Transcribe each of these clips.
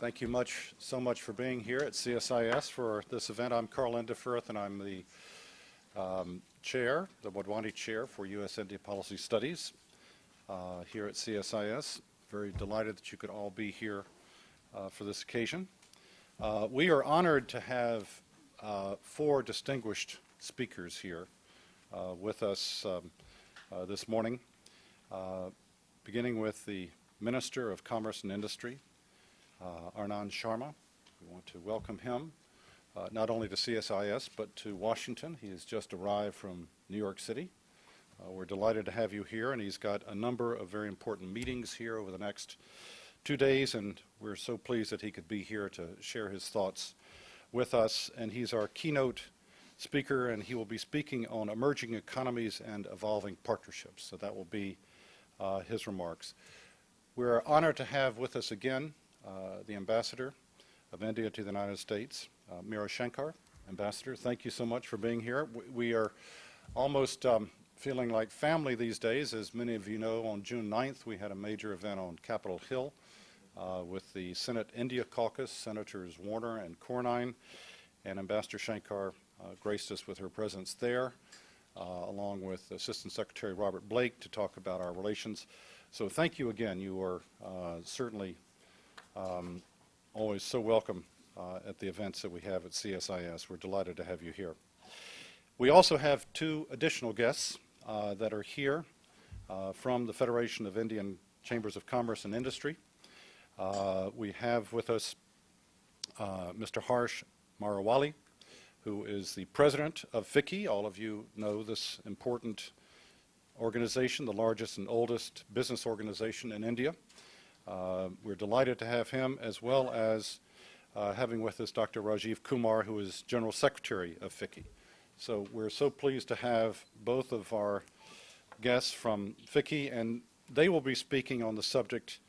Thank you so much for being here at CSIS for this event. I'm Carl Endifirth, and I'm the chair, the Wadhwani Chair for U.S. India Policy Studies here at CSIS. Very delighted that you could all be here for this occasion. We are honored to have four distinguished speakers here with us this morning, beginning with the Minister of Commerce and Industry, Anand Sharma. We want to welcome him not only to CSIS but to Washington. He has just arrived from New York City. We're delighted to have you here, and he's got a number of very important meetings here over the next 2 days, and we're so pleased that he could be here to share his thoughts with us. And he's our keynote speaker, and he will be speaking on emerging economies and evolving partnerships. So that will be his remarks. We're honored to have with us again the Ambassador of India to the United States, Meera Shankar. Ambassador, thank you so much for being here. We are almost feeling like family these days. As many of you know, on June 9th, we had a major event on Capitol Hill with the Senate India Caucus, Senators Warner and Cornyn, and Ambassador Shankar graced us with her presence there, along with Assistant Secretary Robert Blake, to talk about our relations. So thank you again. You are certainly always so welcome at the events that we have at CSIS. We're delighted to have you here. We also have two additional guests that are here from the Federation of Indian Chambers of Commerce and Industry. We have with us Mr. Harsh Marawali, who is the president of FICCI. All of you know this important organization, the largest and oldest business organization in India. We're delighted to have him, as well as having with us Dr. Rajiv Kumar, who is General Secretary of FICCI. So we're so pleased to have both of our guests from FICCI, and they will be speaking on the subject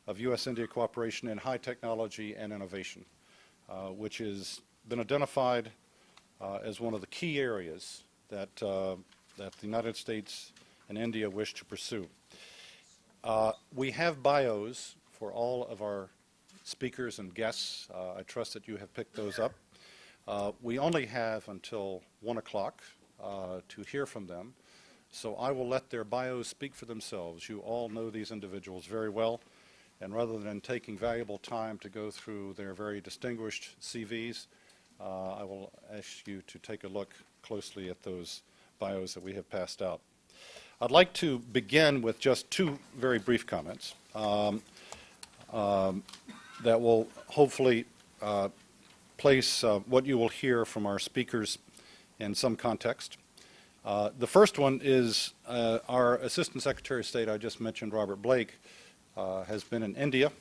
of U.S.-India cooperation in high technology and innovation, which has been identified as one of the key areas that the United States and India wish to pursue. We have bios for all of our speakers and guests. I trust that you have picked those up. We only have until 1 o'clock to hear from them, so I will let their bios speak for themselves. You all know these individuals very well, and rather than taking valuable time to go through their very distinguished CVs, I will ask you to take a look closely at those bios that we have passed out. I'd like to begin with just two very brief comments that will hopefully place what you will hear from our speakers in some context. The first one is our Assistant Secretary of State, I just mentioned, Robert Blake, has been in India,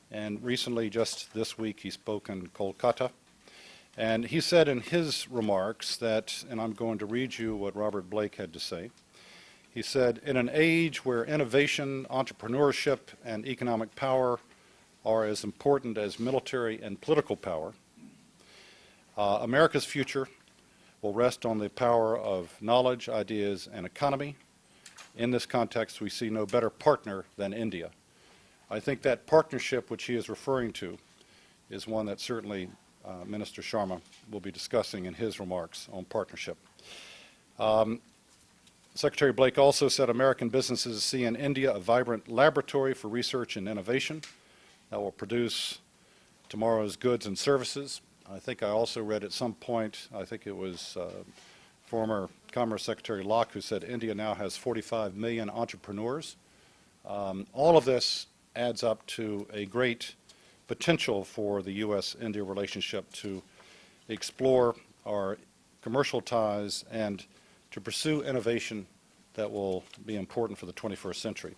and recently, just this week, he spoke in Kolkata. And he said in his remarks that, and I'm going to read you what Robert Blake had to say. He said, "In an age where innovation, entrepreneurship, and economic power are as important as military and political power, America's future will rest on the power of knowledge, ideas, and economy. In this context, we see no better partner than India." I think that partnership which he is referring to is one that certainly Minister Sharma will be discussing in his remarks on partnership. Secretary Blake also said American businesses see in India a vibrant laboratory for research and innovation that will produce tomorrow's goods and services. I think I also read at some point, I think it was former Commerce Secretary Locke, who said India now has 45 million entrepreneurs. All of this adds up to a great potential for the U.S.-India relationship to explore our commercial ties and to pursue innovation that will be important for the 21st century.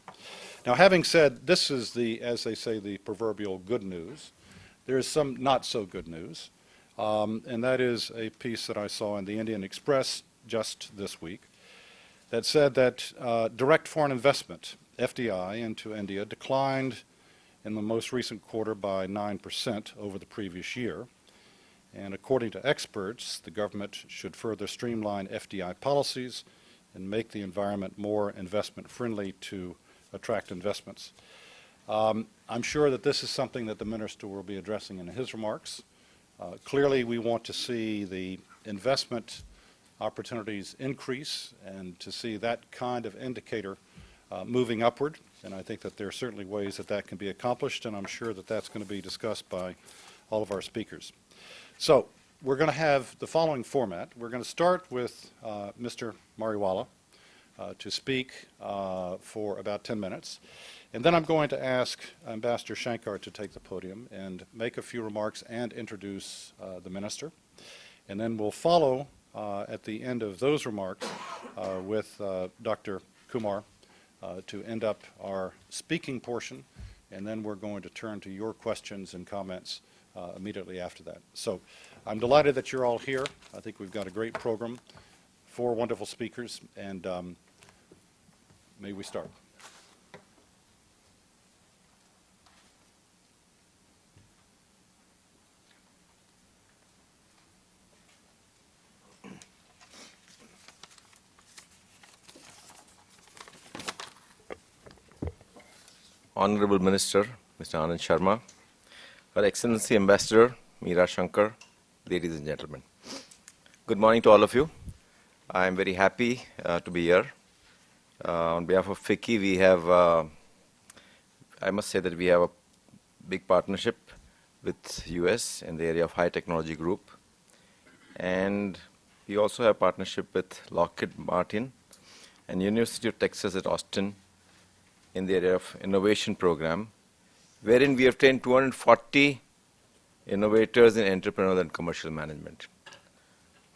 Now, having said this is the, as they say, the proverbial good news, there is some not so good news, and that is a piece that I saw in the Indian Express just this week that said that direct foreign investment, FDI, into India declined in the most recent quarter by 9% over the previous year. And according to experts, the government should further streamline FDI policies and make the environment more investment friendly to attract investments. I I'm sure that this is something that the minister will be addressing in his remarks. Clearly, we want to see the investment opportunities increase and to see that kind of indicator moving upward. And I think that there are certainly ways that that can be accomplished, and I'm sure that that's going to be discussed by all of our speakers. So we're going to have the following format. We're going to start with Mr. Mariwala to speak for about 10 minutes. And then I'm going to ask Ambassador Shankar to take the podium and make a few remarks and introduce the minister. And then we'll follow at the end of those remarks with Dr. Kumar to end up our speaking portion. And then we're going to turn to your questions and comments immediately after that. So I'm delighted that you're all here. I think we've got a great program, 4 wonderful speakers, and may we start. Honorable Minister, Mr. Anand Sharma, Her Excellency Ambassador Meera Shankar, ladies and gentlemen. Good morning to all of you. I am very happy to be here. On behalf of FICCI, we have, I must say that we have a big partnership with US in the area of high technology group. And we also have partnership with Lockheed Martin and University of Texas at Austin in the area of innovation program, wherein we have trained 240 innovators in entrepreneurial and commercial management.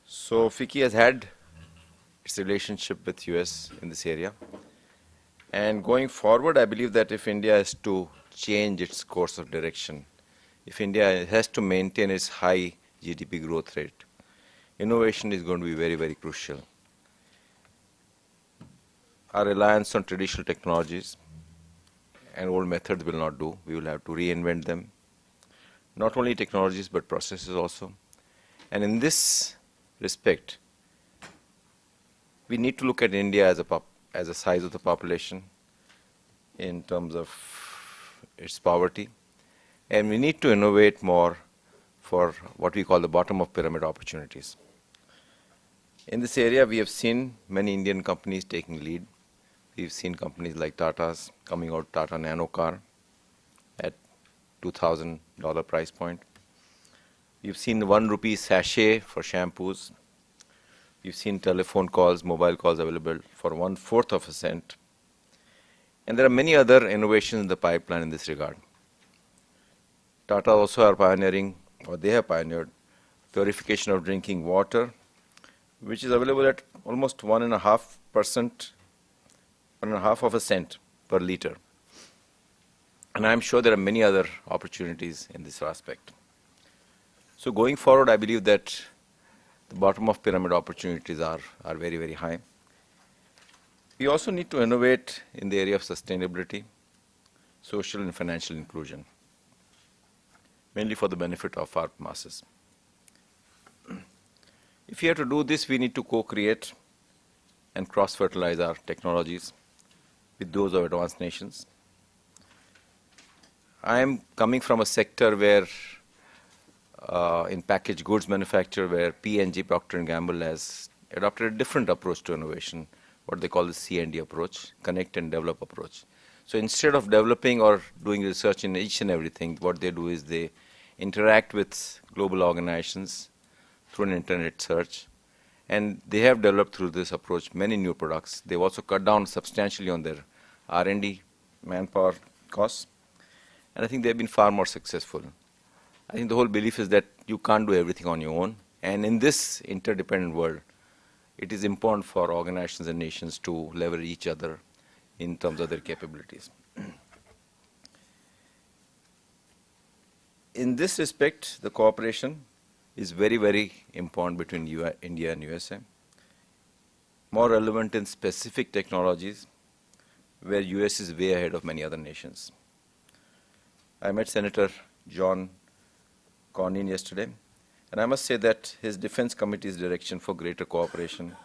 So FICCI has had its relationship with US in this area. And going forward, I believe that if India has to change its course of direction, if India has to maintain its high GDP growth rate, innovation is going to be very, very crucial. Our reliance on traditional technologies and old methods will not do. We will have to reinvent them. Not only technologies, but processes also. And in this respect, we need to look at India as a size of the population in terms of its poverty. And we need to innovate more for what we call the bottom of pyramid opportunities. In this area, we have seen many Indian companies taking lead. We've seen companies like Tata's coming out, Tata Nano car at $2,000 price point. We've seen the 1 rupee sachet for shampoos. We've seen telephone calls, mobile calls available for 1/4 of a cent. And there are many other innovations in the pipeline in this regard. Tata also are pioneering, or they have pioneered, purification of drinking water, which is available at almost 1.5%. 1.5 of a cent per liter. And I'm sure there are many other opportunities in this aspect. So going forward, I believe that the bottom of pyramid opportunities are very, very high. We also need to innovate in the area of sustainability, social and financial inclusion, mainly for the benefit of our masses. If we have to do this, we need to co-create and cross-fertilize our technologies with those of advanced nations. I am coming from a sector where, in packaged goods manufacture, where P&G, Procter & Gamble, has adopted a different approach to innovation, what they call the C&D approach, connect and develop approach. So instead of developing or doing research in each and everything, what they do is they interact with global organizations through an internet search. And they have developed through this approach many new products. They've also cut down substantially on their R&D manpower costs. And I think they've been far more successful. I think the whole belief is that you can't do everything on your own. And in this interdependent world, it is important for organizations and nations to leverage each other in terms of their capabilities. In this respect, the cooperation is very, very important between India and USA. More relevant in specific technologies where US is way ahead of many other nations. I met Senator John Cornyn yesterday, and I must say that his Defense Committee's direction for greater cooperation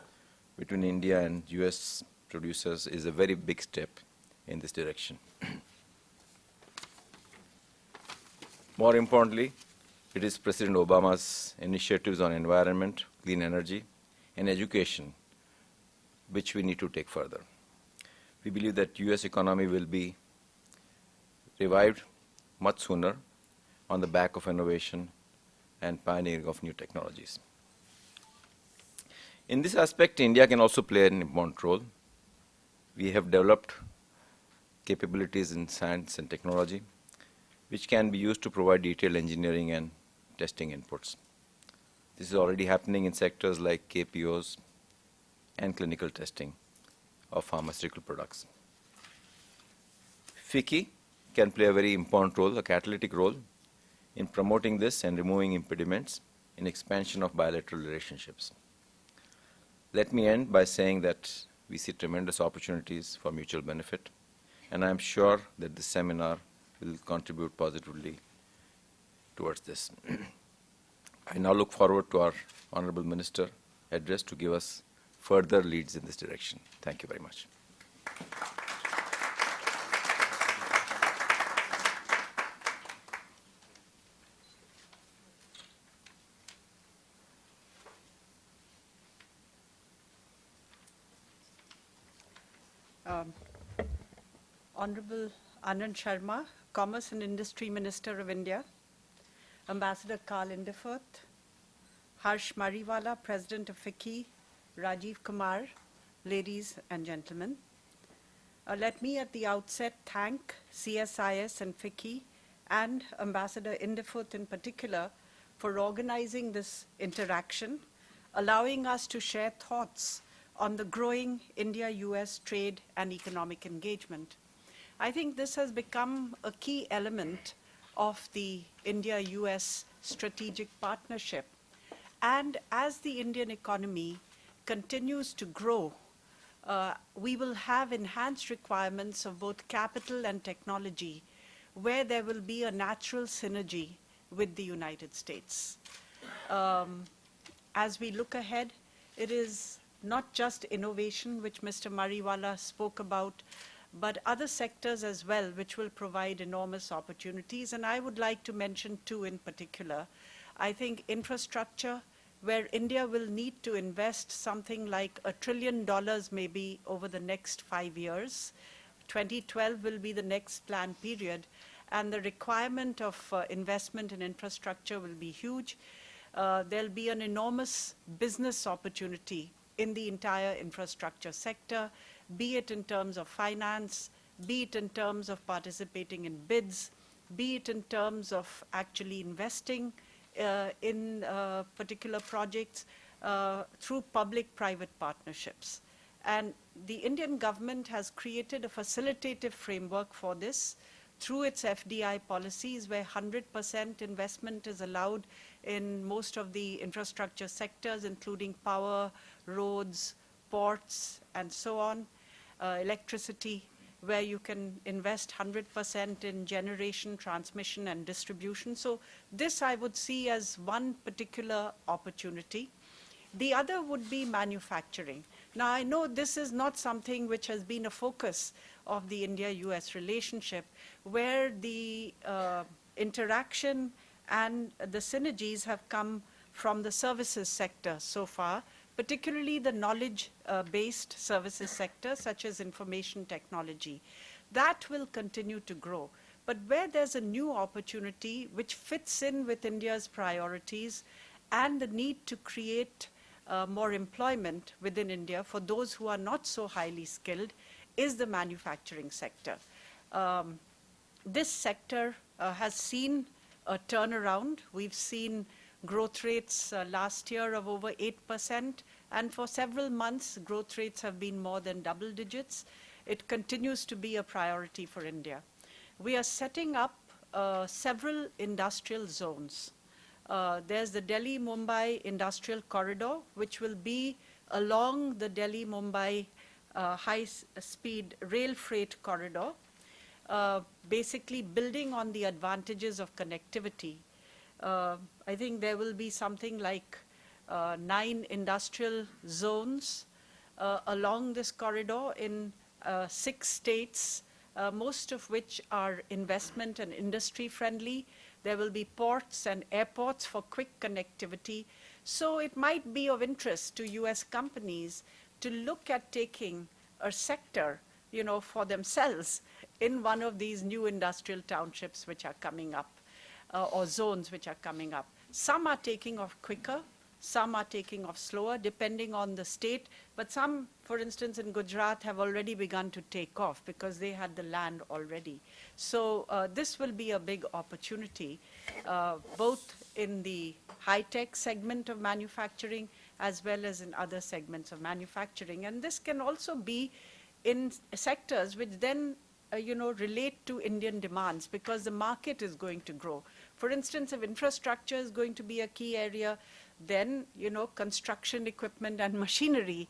between India and US producers is a very big step in this direction. More importantly, it is President Obama's initiatives on environment, clean energy, and education which we need to take further. We believe that U.S. economy will be revived much sooner on the back of innovation and pioneering of new technologies. In this aspect, India can also play an important role. We have developed capabilities in science and technology, which can be used to provide detailed engineering and testing inputs. This is already happening in sectors like KPOs and clinical testing of pharmaceutical products. FICCI can play a very important role, a catalytic role, in promoting this and removing impediments in expansion of bilateral relationships. Let me end by saying that we see tremendous opportunities for mutual benefit, and I am sure that this seminar will contribute positively towards this. I now look forward to our Honorable Minister address to give us further leads in this direction. Thank you very much. Honorable Anand Sharma, Commerce and Industry Minister of India, Ambassador Karl Inderfurth, Harsh Mariwala, President of FICCI, Rajiv Kumar, ladies and gentlemen. Let me at the outset thank CSIS and FICCI and Ambassador Inderfurth in particular for organizing this interaction, allowing us to share thoughts on the growing India-US trade and economic engagement. I think this has become a key element of the India-US strategic partnership. And as the Indian economy continues to grow, we will have enhanced requirements of both capital and technology, where there will be a natural synergy with the United States. As we look ahead, it is not just innovation, which Mr. Mariwala spoke about, but other sectors as well, which will provide enormous opportunities. And I would like to mention two in particular. I think infrastructure, where India will need to invest something like $1 trillion maybe over the next 5 years. 2012 will be the next planned period, and the requirement of investment in infrastructure will be huge. There'll be an enormous business opportunity in the entire infrastructure sector, be it in terms of finance, be it in terms of participating in bids, be it in terms of actually investing in particular projects through public-private partnerships. And the Indian government has created a facilitative framework for this through its FDI policies, where 100% investment is allowed in most of the infrastructure sectors, including power, roads, ports, and so on, electricity, where you can invest 100% in generation, transmission, and distribution. So this I would see as one particular opportunity. The other would be manufacturing. Now, I know this is not something which has been a focus of the India-US relationship, where the interaction and the synergies have come from the services sector so far, particularly the knowledge-based services sector, such as information technology. That will continue to grow. But where there's a new opportunity which fits in with India's priorities and the need to create more employment within India for those who are not so highly skilled, is the manufacturing sector. This sector has seen a turnaround. We've seen growth rates last year of over 8%, and for several months, growth rates have been more than double digits. It continues to be a priority for India. We are setting up several industrial zones. There's the Delhi-Mumbai Industrial Corridor, which will be along the Delhi-Mumbai high-speed rail freight corridor, basically building on the advantages of connectivity. I think there will be something like 9 industrial zones along this corridor in 6 states, most of which are investment and industry friendly, There will be ports and airports for quick connectivity. So it might be of interest to US companies to look at taking a sector, for themselves in one of these new industrial townships which are coming up, or zones which are coming up. Some are taking off quicker, some are taking off slower, depending on the state. But some, for instance, in Gujarat have already begun to take off because they had the land already. So this will be a big opportunity, both in the high-tech segment of manufacturing as well as in other segments of manufacturing. And this can also be in sectors which then relate to Indian demands, because the market is going to grow. For instance, if infrastructure is going to be a key area, then construction equipment and machinery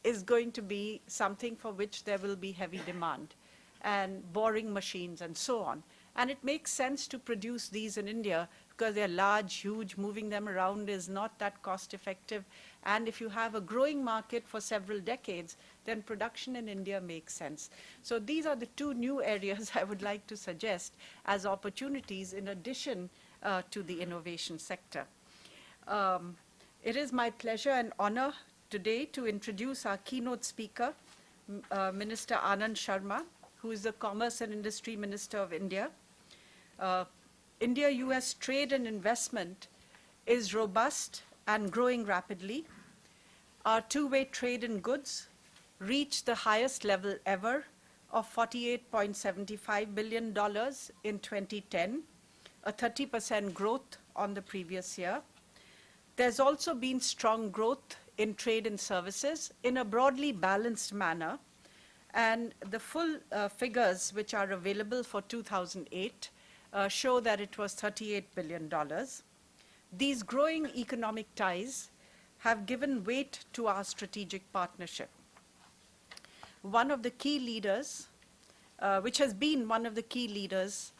is going to be something for which there will be heavy demand, and boring machines and so on. And it makes sense to produce these in India because they're large, huge. Moving them around is not that cost effective. And if you have a growing market for several decades, then production in India makes sense. So these are the two new areas I would like to suggest as opportunities in addition to the innovation sector. It is my pleasure and honor today to introduce our keynote speaker, Minister Anand Sharma, who is the Commerce and Industry Minister of India. India-US trade and investment is robust and growing rapidly. Our two-way trade in goods reached the highest level ever of $48.75 billion in 2010, a 30% growth on the previous year. There's also been strong growth in trade and services in a broadly balanced manner. And the full figures which are available for 2008 show that it was $38 billion. These growing economic ties have given weight to our strategic partnership. One of the key leaders, which has been one of the key leaders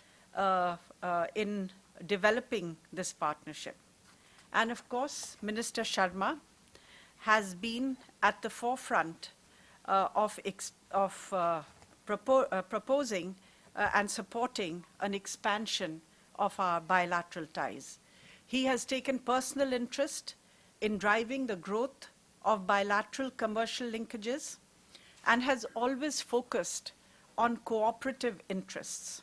in developing this partnership. And of course, Minister Sharma has been at the forefront of proposing and supporting an expansion of our bilateral ties. He has taken personal interest in driving the growth of bilateral commercial linkages and has always focused on cooperative interests.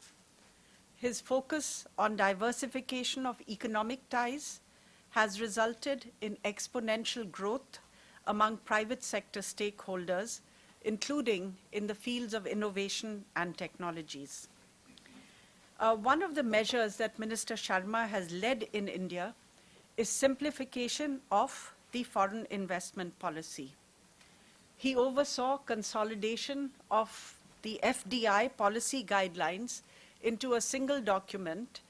His focus on diversification of economic ties has resulted in exponential growth among private sector stakeholders, including in the fields of innovation and technologies. One of the measures that Minister Sharma has led in India is simplification of the foreign investment policy. He oversaw consolidation of the FDI policy guidelines into a single document,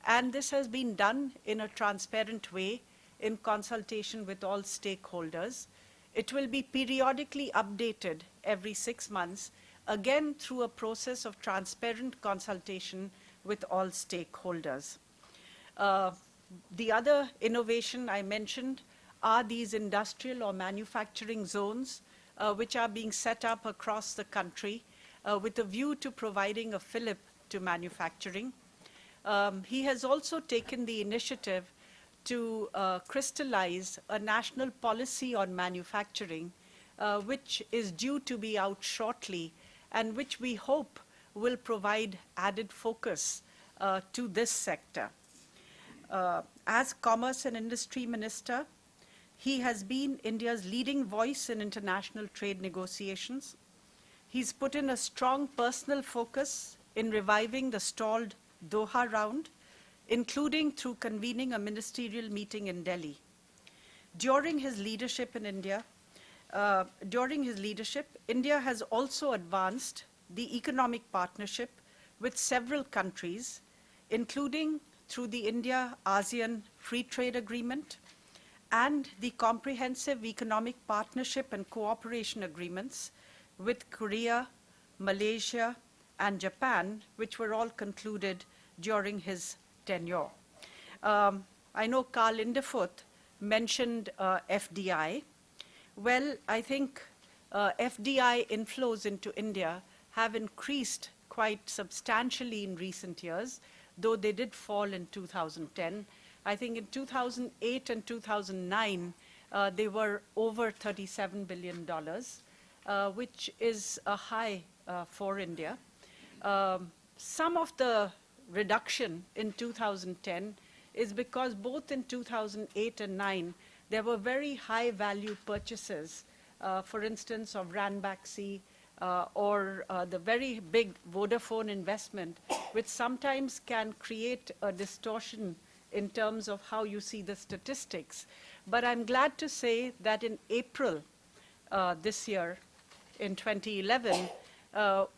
and this has been done in a transparent way in consultation with all stakeholders. It will be periodically updated every 6 months, again through a process of transparent consultation with all stakeholders. The other innovation I mentioned are these industrial or manufacturing zones which are being set up across the country with a view to providing a fillip to manufacturing. He has also taken the initiative to crystallize a national policy on manufacturing, which is due to be out shortly, and which we hope will provide added focus to this sector. As Commerce and Industry Minister, he has been India's leading voice in international trade negotiations. He's put in a strong personal focus in reviving the stalled Doha round, including through convening a ministerial meeting in Delhi. During his leadership in India, India has also advanced the economic partnership with several countries, including through the India-ASEAN Free Trade Agreement and the Comprehensive Economic Partnership and Cooperation Agreements with Korea, Malaysia, and Japan, which were all concluded during his tenure. I know Carl Lindefoot mentioned FDI. Well, I think FDI inflows into India have increased quite substantially in recent years. though they did fall in 2010. I think in 2008 and 2009, they were over $37 billion, which is a high for India. Some of the reduction in 2010 is because both in 2008 and 9, there were very high value purchases, for instance, of Ranbaxy or the very big Vodafone investment, which sometimes can create a distortion in terms of how you see the statistics. But I'm glad to say that in April this year, in 2011,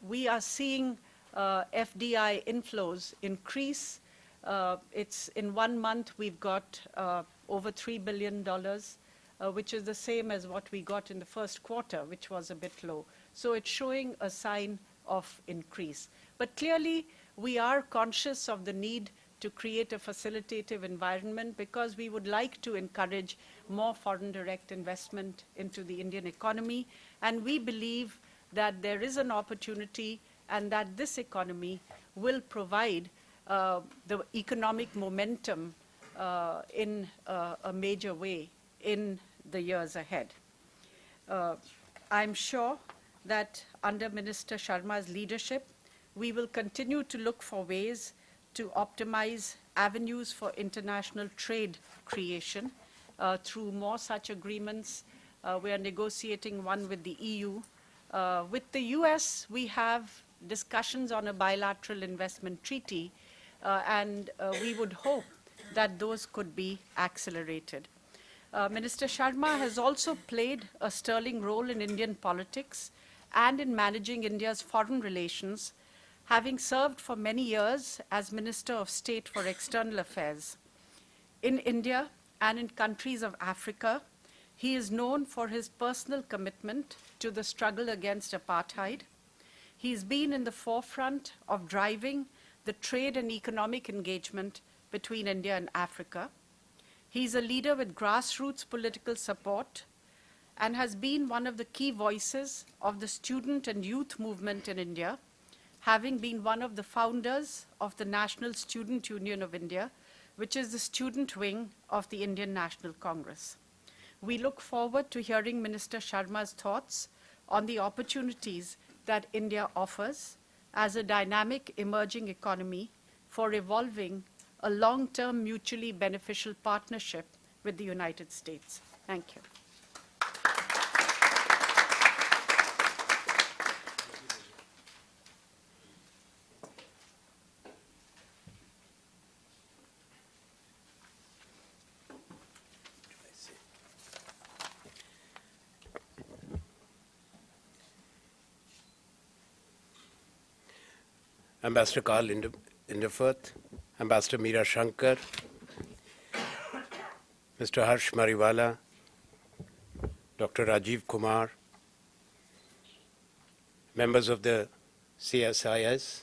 we are seeing FDI inflows increase. It's in 1 month, we've got over $3 billion, which is the same as what we got in the first quarter, which was a bit low. So it's showing a sign of increase. But clearly, we are conscious of the need to create a facilitative environment because we would like to encourage more foreign direct investment into the Indian economy. And we believe that there is an opportunity and that this economy will provide the economic momentum in a major way in the years ahead. I'm sure that under Minister Sharma's leadership, we will continue to look for ways to optimize avenues for international trade creation through more such agreements. We are negotiating one with the EU. With the US, we have discussions on a bilateral investment treaty, and we would hope that those could be accelerated. Minister Sharma has also played a sterling role in Indian politics and in managing India's foreign relations, having served for many years as Minister of State for External Affairs. In India and in countries of Africa, he is known for his personal commitment to the struggle against apartheid. He's been in the forefront of driving the trade and economic engagement between India and Africa. He's a leader with grassroots political support and has been one of the key voices of the student and youth movement in India, having been one of the founders of the National Student Union of India, which is the student wing of the Indian National Congress. We look forward to hearing Minister Sharma's thoughts on the opportunities that India offers as a dynamic emerging economy for evolving a long-term mutually beneficial partnership with the United States. Thank you. Ambassador Karl Inderfurth, Ambassador Meera Shankar, Mr. Harsh Mariwala, Dr. Rajiv Kumar, members of the CSIS,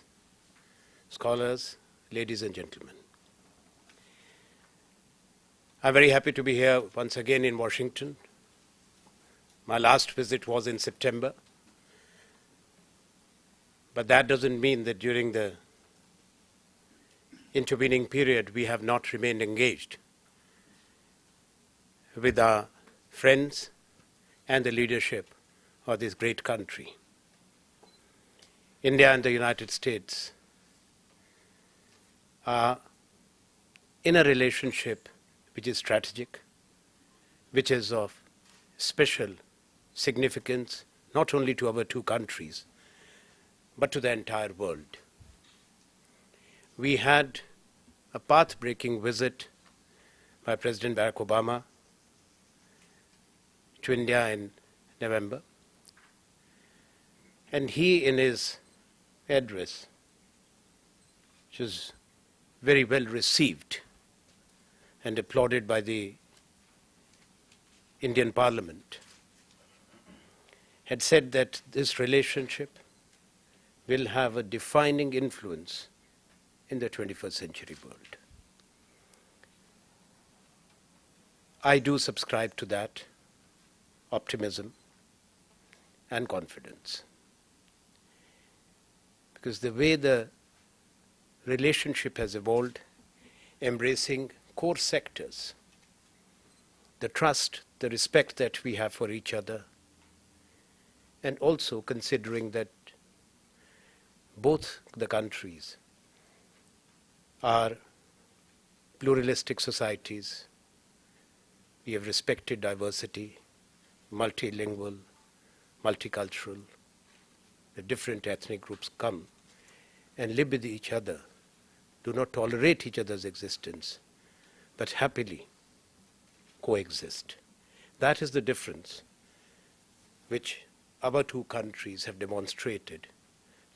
scholars, ladies and gentlemen. I'm very happy to be here once again in Washington. My last visit was in September. But that doesn't mean that during the intervening period we have not remained engaged with our friends and the leadership of this great country. India and the United States are in a relationship which is strategic, which is of special significance not only to our two countries, but to the entire world. We had a path-breaking visit by President Barack Obama to India in November. And he, in his address, which was very well received and applauded by the Indian Parliament, had said that this relationship will have a defining influence in the 21st century world. I do subscribe to that optimism and confidence, because the way the relationship has evolved, embracing core sectors, the trust, the respect that we have for each other, and also considering that both the countries are pluralistic societies. We have respected diversity, multilingual, multicultural. The different ethnic groups come and live with each other, do not tolerate each other's existence, but happily coexist. That is the difference which our two countries have demonstrated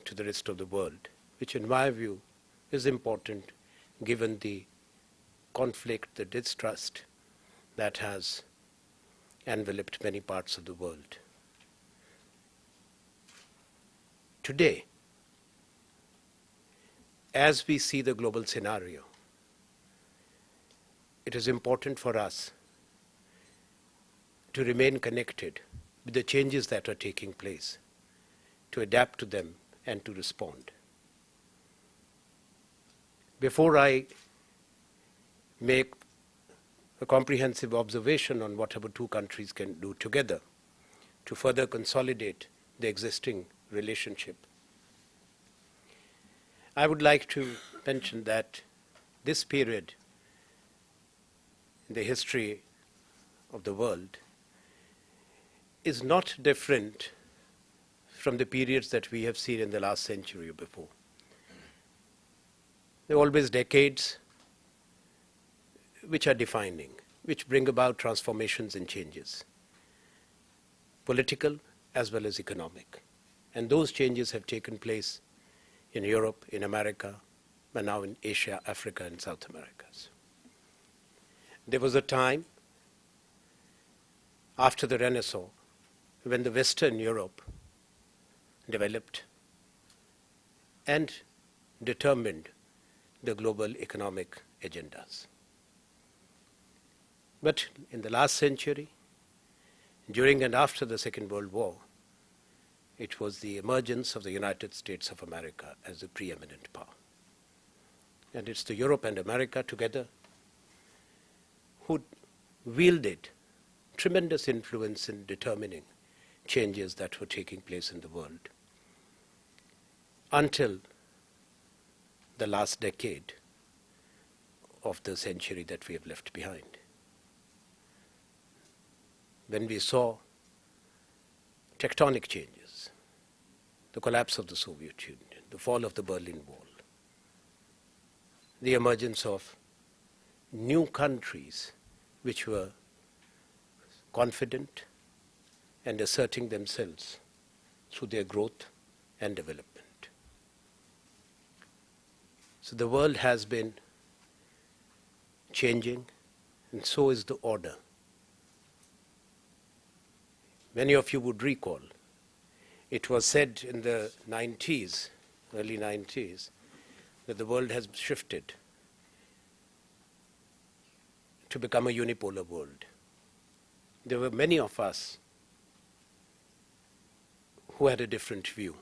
to the rest of the world, which in my view is important given the conflict, the distrust that has enveloped many parts of the world. Today, as we see the global scenario, it is important for us to remain connected with the changes that are taking place, to adapt to them and to respond. Before I make a comprehensive observation on what our two countries can do together to further consolidate the existing relationship, I would like to mention that this period in the history of the world is not different from the periods that we have seen in the last century or before. There are always decades which are defining, which bring about transformations and changes, political as well as economic. And those changes have taken place in Europe, in America, and now in Asia, Africa, and South America. There was a time after the Renaissance when the Western Europe developed and determined the global economic agendas. But in the last century, during and after the Second World War, it was the emergence of the United States of America as the preeminent power. And it's the Europe and America together who wielded tremendous influence in determining changes that were taking place in the world until the last decade of the century that we have left behind, when we saw tectonic changes, the collapse of the Soviet Union, the fall of the Berlin Wall, the emergence of new countries which were confident and asserting themselves through their growth and development. So the world has been changing, and so is the order. Many of you would recall, it was said in the 90s, early 90s, that the world has shifted to become a unipolar world. There were many of us who had a different view.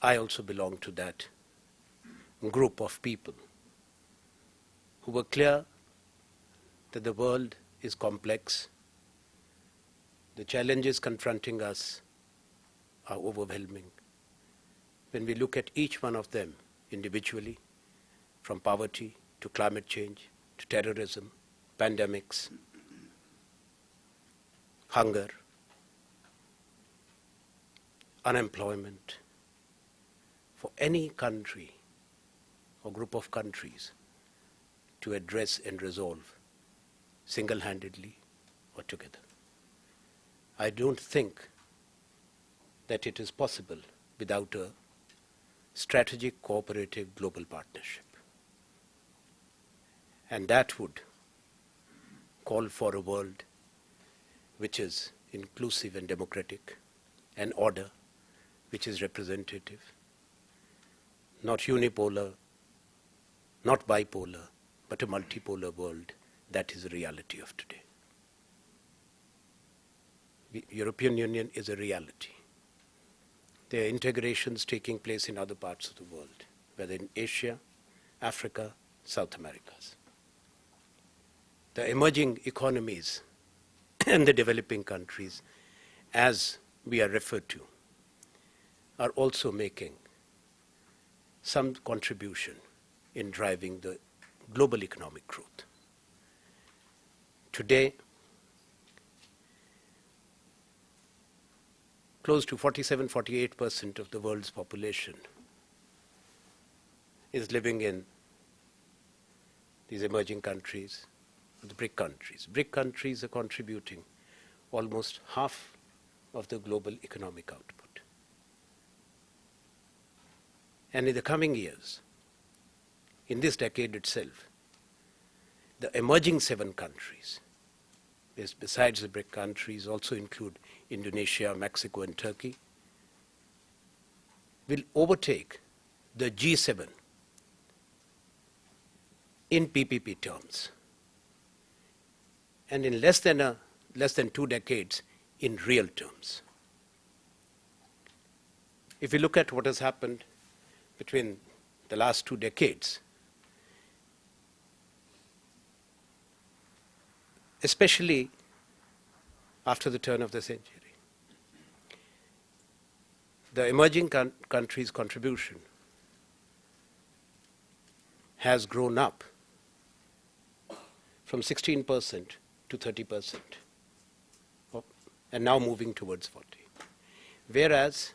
I also belong to that group of people who were clear that the world is complex. The challenges confronting us are overwhelming. When we look at each one of them individually, from poverty to climate change to terrorism, pandemics, hunger, unemployment, for any country or group of countries to address and resolve single-handedly or together. I don't think that it is possible without a strategic, cooperative global partnership. And that would call for a world which is inclusive and democratic, an order which is representative, not unipolar, not bipolar, but a multipolar world. That is the reality of today. The European Union is a reality. there are integrations taking place in other parts of the world, whether in Asia, Africa, South Americas. The emerging economies and the developing countries, as we are referred to, are also making some contribution in driving the global economic growth. Today, close to 47-48% of the world's population is living in these emerging countries, the BRIC countries. BRIC countries are contributing almost half of the global economic output. And in the coming years, in this decade itself, the emerging 7 countries, besides the BRIC countries, also include Indonesia, Mexico, and Turkey, will overtake the G7 in PPP terms, and in less than 2 decades in real terms. If you look at what has happened between the last 2 decades, especially after the turn of the century, the emerging countries' contribution has grown up from 16% to 30%, and now moving towards 40%. Whereas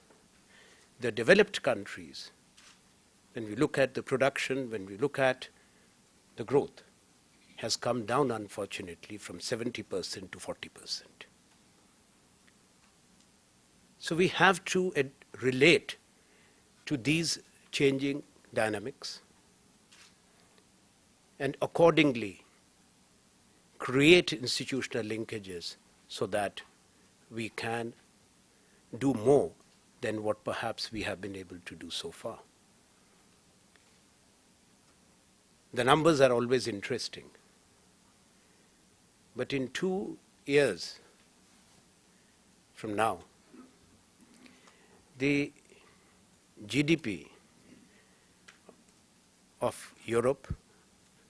the developed countries, when we look at the production, when we look at the growth, has come down, unfortunately, from 70% to 40%. So we have to relate to these changing dynamics and accordingly create institutional linkages so that we can do more than what perhaps we have been able to do so far. The numbers are always interesting, but in 2 years from now, the GDP of Europe,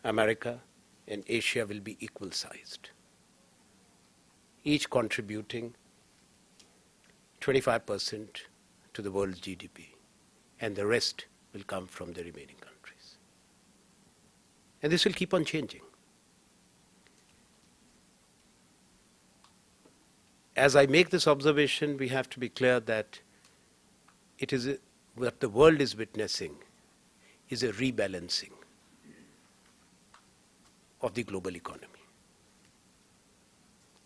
America, and Asia will be equal sized, each contributing 25% to the world's GDP, and the rest will come from the remaining countries. And this will keep on changing. As I make this observation, we have to be clear that what the world is witnessing is a rebalancing of the global economy,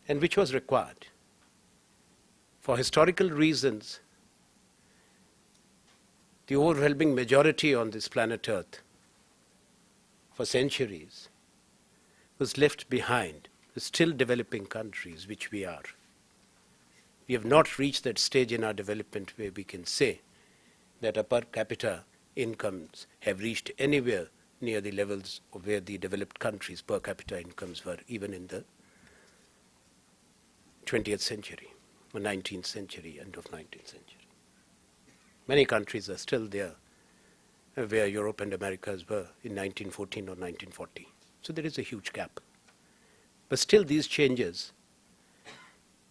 and which was required. For historical reasons, the overwhelming majority on this planet Earth for centuries was left behind, the still developing countries, which we are. We have not reached that stage in our development where we can say that our per capita incomes have reached anywhere near the levels of where the developed countries' per capita incomes were even in the 20th century, or 19th century, end of 19th century. Many countries are still there where Europe and Americas were in 1914 or 1940. So there is a huge gap. But still these changes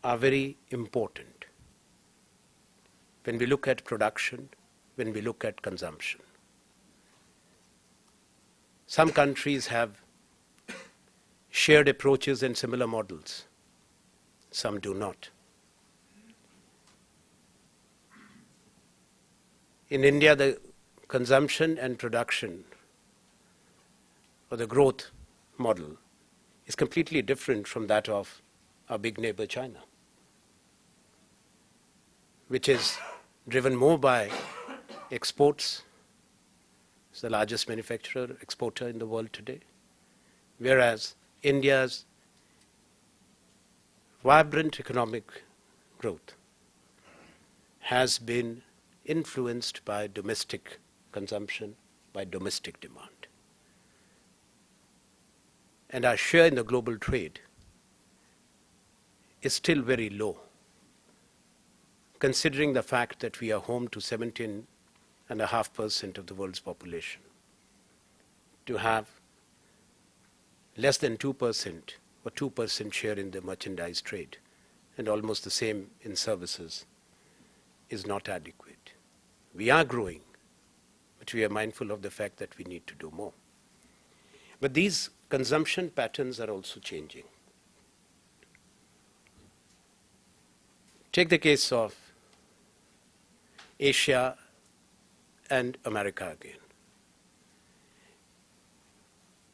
are very important when we look at production, when we look at consumption. Some countries have shared approaches and similar models. Some do not. In India, the consumption and production, or the growth model, is completely different from that of our big neighbor China, which is driven more by exports. It's the largest manufacturer, exporter in the world today, whereas India's vibrant economic growth has been influenced by domestic consumption, by domestic demand. And our share in the global trade is still very low considering the fact that we are home to 17.5% of the world's population, to have less than 2% or 2% share in the merchandise trade and almost the same in services is not adequate. We are growing, but we are mindful of the fact that we need to do more. But these consumption patterns are also changing. Take the case of Asia and America again.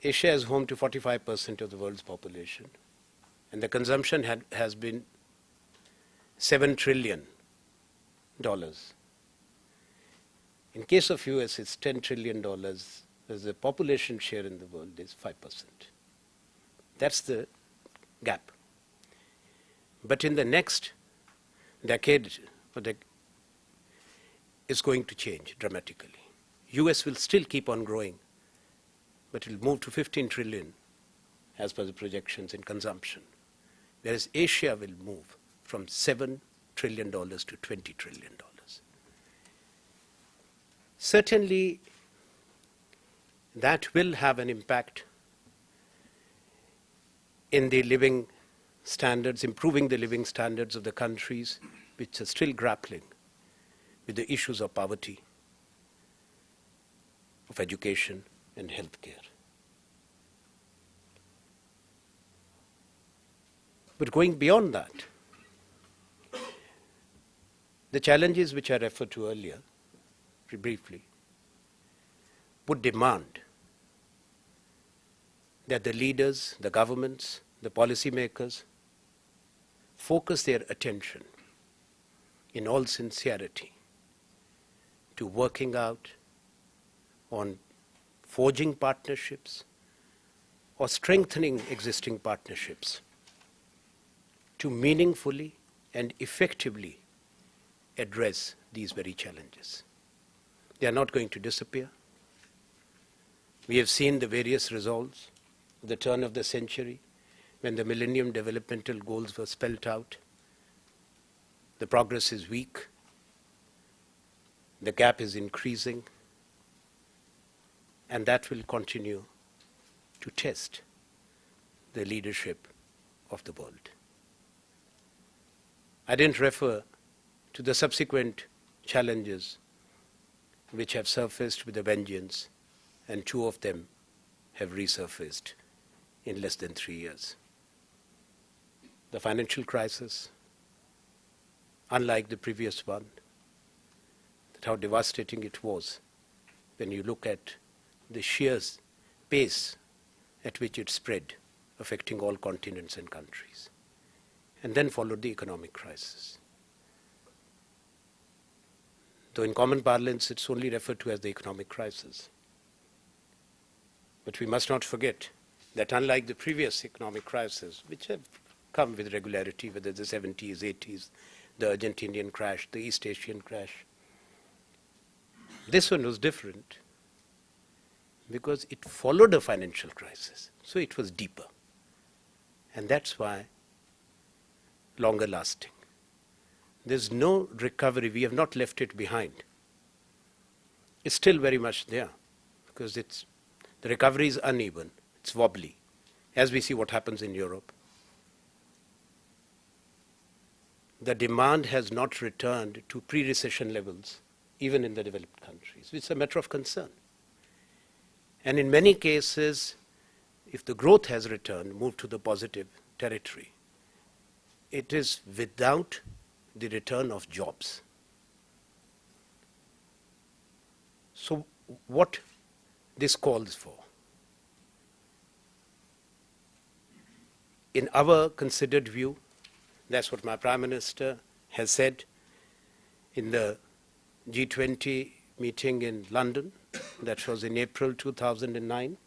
Asia is home to 45% of the world's population, and the consumption has been $7 trillion. In case of US, it's $10 trillion. The population share in the world is 5%. That's the gap. But in the next decade, it's going to change dramatically. US will still keep on growing, but it will move to 15 trillion as per the projections in consumption, whereas Asia will move from $7 trillion to $20 trillion. Certainly, that will have an impact in the living standards, improving the living standards of the countries which are still grappling with the issues of poverty, of education, and healthcare. But going beyond that, the challenges which I referred to earlier, very briefly, would demand that the leaders, the governments, the policymakers focus their attention in all sincerity to working out on forging partnerships or strengthening existing partnerships to meaningfully and effectively address these very challenges. They are not going to disappear. We have seen the various results at the turn of the century when the Millennium Developmental Goals were spelled out. The progress is weak. The gap is increasing. And that will continue to test the leadership of the world. I didn't refer to the subsequent challenges which have surfaced with a vengeance, and two of them have resurfaced in less than 3 years. The financial crisis, unlike the previous one, that how devastating it was when you look at the sheer pace at which it spread, affecting all continents and countries. And then followed the economic crisis. Though in common parlance it's only referred to as the economic crisis. But we must not forget that unlike the previous economic crises, which have come with regularity, whether the 70s, 80s, the Argentinian crash, the East Asian crash, this one was different because it followed a financial crisis. So it was deeper. And that's why longer lasting. There's no recovery. We have not left it behind. It's still very much there because the recovery is uneven. It's wobbly, as we see what happens in Europe. The demand has not returned to pre-recession levels, even in the developed countries. It's a matter of concern. And in many cases, if the growth has returned, moved to the positive territory, it is without the return of jobs. So what this calls for? In our considered view, that's what my Prime Minister has said in the G20 meeting in London, that was in April 2009,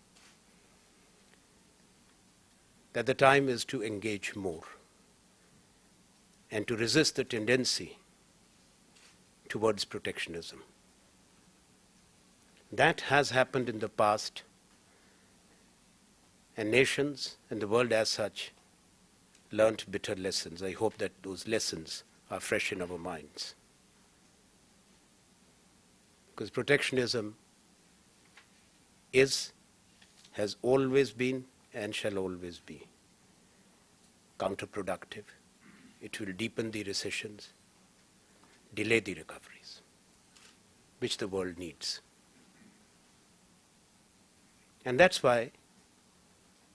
that the time is to engage more and to resist the tendency towards protectionism. That has happened in the past, and nations and the world as such learnt bitter lessons. I hope that those lessons are fresh in our minds. Because protectionism is, has always been, and shall always be counterproductive. It will deepen the recessions, delay the recoveries, which the world needs. And that's why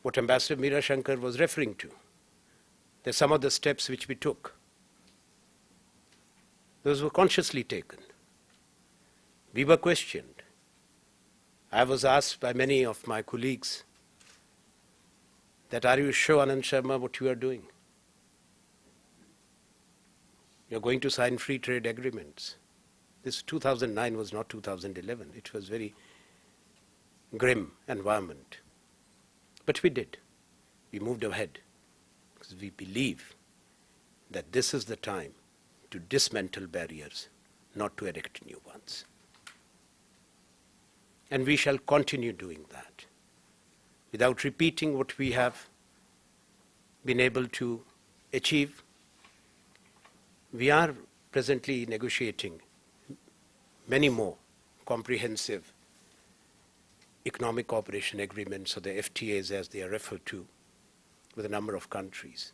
what Ambassador Meera Shankar was referring to, that some of the steps which we took, those were consciously taken. We were questioned. I was asked by many of my colleagues that, are you sure, Anand Sharma, what you are doing? You're going to sign free trade agreements. This 2009 was not 2011. It was very grim environment. But we did. We moved ahead because we believe that this is the time to dismantle barriers, not to erect new ones. And we shall continue doing that without repeating what we have been able to achieve. We are presently negotiating many more comprehensive economic cooperation agreements, or the FTAs as they are referred to, with a number of countries.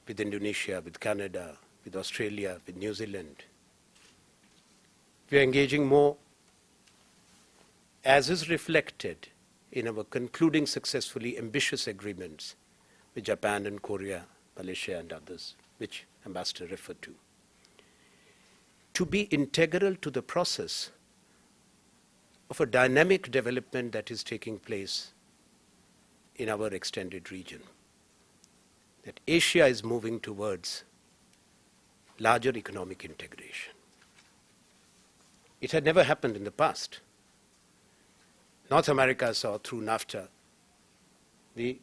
With Indonesia, with Canada, with Australia, with New Zealand. We are engaging more, as is reflected in our concluding successfully ambitious agreements with Japan and Korea, Malaysia and others, which Ambassador referred to be integral to the process of a dynamic development that is taking place in our extended region. That Asia is moving towards larger economic integration. It had never happened in the past. North America saw through NAFTA the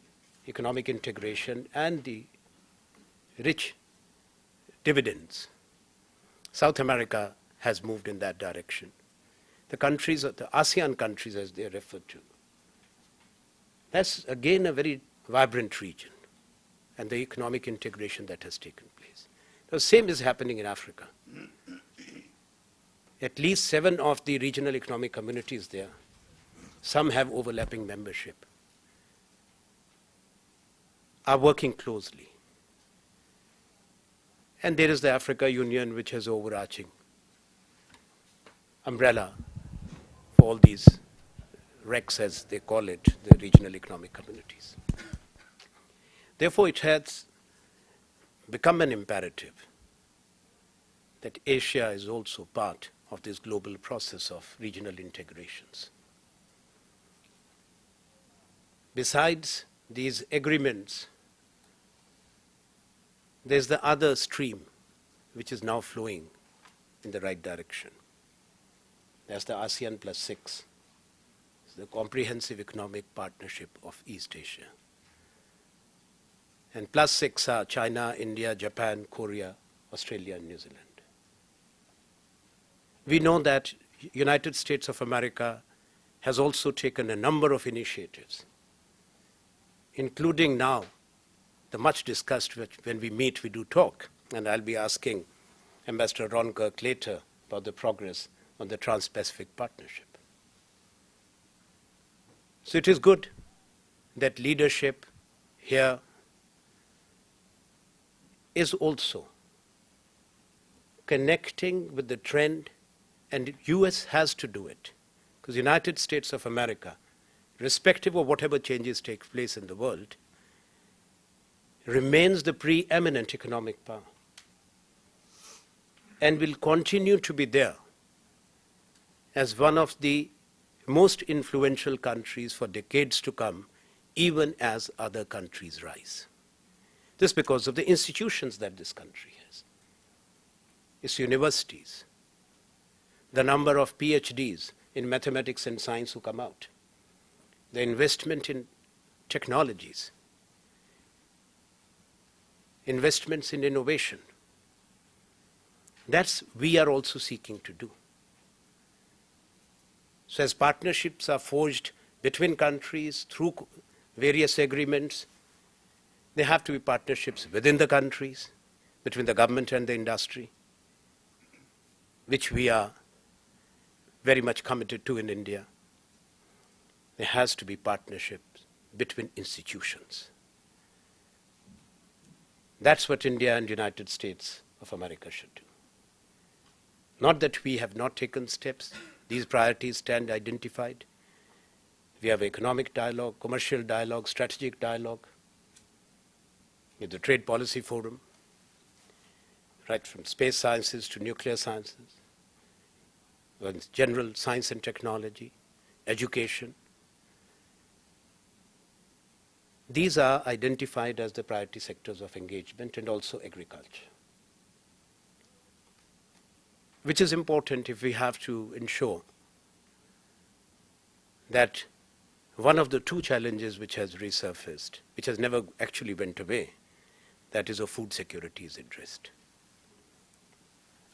economic integration and the rich dividends. South America has moved in that direction. The countries, the ASEAN countries as they are referred to, that's again a very vibrant region, and the economic integration that has taken place. The same is happening in Africa. At least 7 of the regional economic communities there, some have overlapping membership, are working closely. And there is the Africa Union, which has overarching umbrella for all these RECs, as they call it, the regional economic communities. Therefore, it has become an imperative that Asia is also part of this global process of regional integrations. Besides these agreements, there's the other stream which is now flowing in the right direction. That's the ASEAN plus 6, the Comprehensive Economic Partnership of East Asia. And plus 6 are China, India, Japan, Korea, Australia, and New Zealand. We know that United States of America has also taken a number of initiatives, including now the much discussed, when we meet, we do talk, and I'll be asking Ambassador Ron Kirk later about the progress on the Trans-Pacific Partnership. So it is good that leadership here is also connecting with the trend, and the US has to do it, because the United States of America, irrespective of whatever changes take place in the world, remains the preeminent economic power and will continue to be there as one of the most influential countries for decades to come, even as other countries rise. This because of the institutions that this country has. Its universities, the number of PhDs in mathematics and science who come out, the investment in technologies, investments in innovation. That's we are also seeking to do. So as partnerships are forged between countries through various agreements, There have to be partnerships within the countries, between the government and the industry, which we are very much committed to in India. There has to be partnerships between institutions. That's what India and United States of America should do. Not that we have not taken steps. These priorities stand identified. We have economic dialogue, commercial dialogue, strategic dialogue with the Trade Policy Forum, right from space sciences to nuclear sciences, with general science and technology, education. These are identified as the priority sectors of engagement, and also agriculture, which is important if we have to ensure that one of the two challenges which has resurfaced, which has never actually went away, that is of food security, is addressed.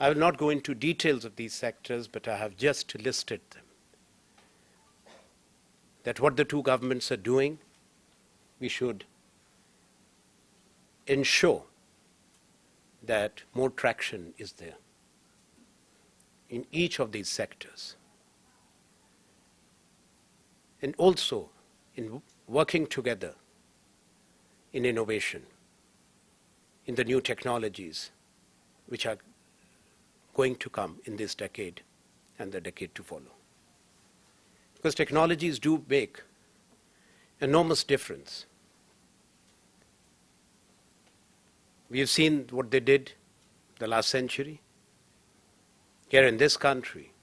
I will not go into details of these sectors, but I have just listed them. That what the two governments are doing, we should ensure that more traction is there in each of these sectors. And also in working together in innovation, in the new technologies which are going to come in this decade and the decade to follow. Because technologies do make enormous difference. We have seen what they did the last century. Here in this country,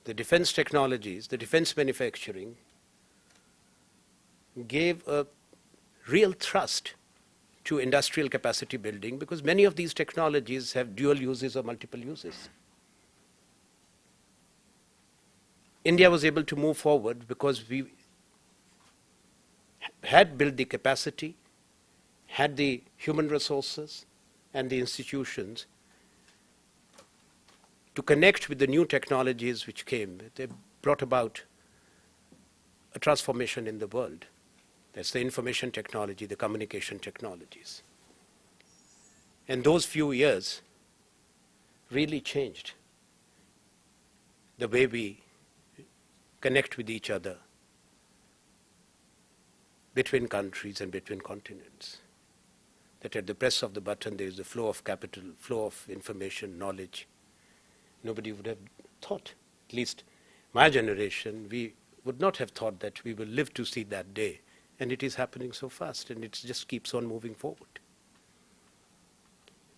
the defense technologies, the defense manufacturing gave a real thrust to industrial capacity building, because many of these technologies have dual uses or multiple uses. India was able to move forward because we had built the capacity, had the human resources and the institutions to connect with the new technologies which came. They brought about a transformation in the world. That's the information technology, the communication technologies. And those few years really changed the way we connect with each other between countries and between continents. That at the press of the button there is the flow of capital, flow of information, knowledge. Nobody would have thought, at least my generation, we would not have thought that we will live to see that day. And it is happening so fast, and it just keeps on moving forward.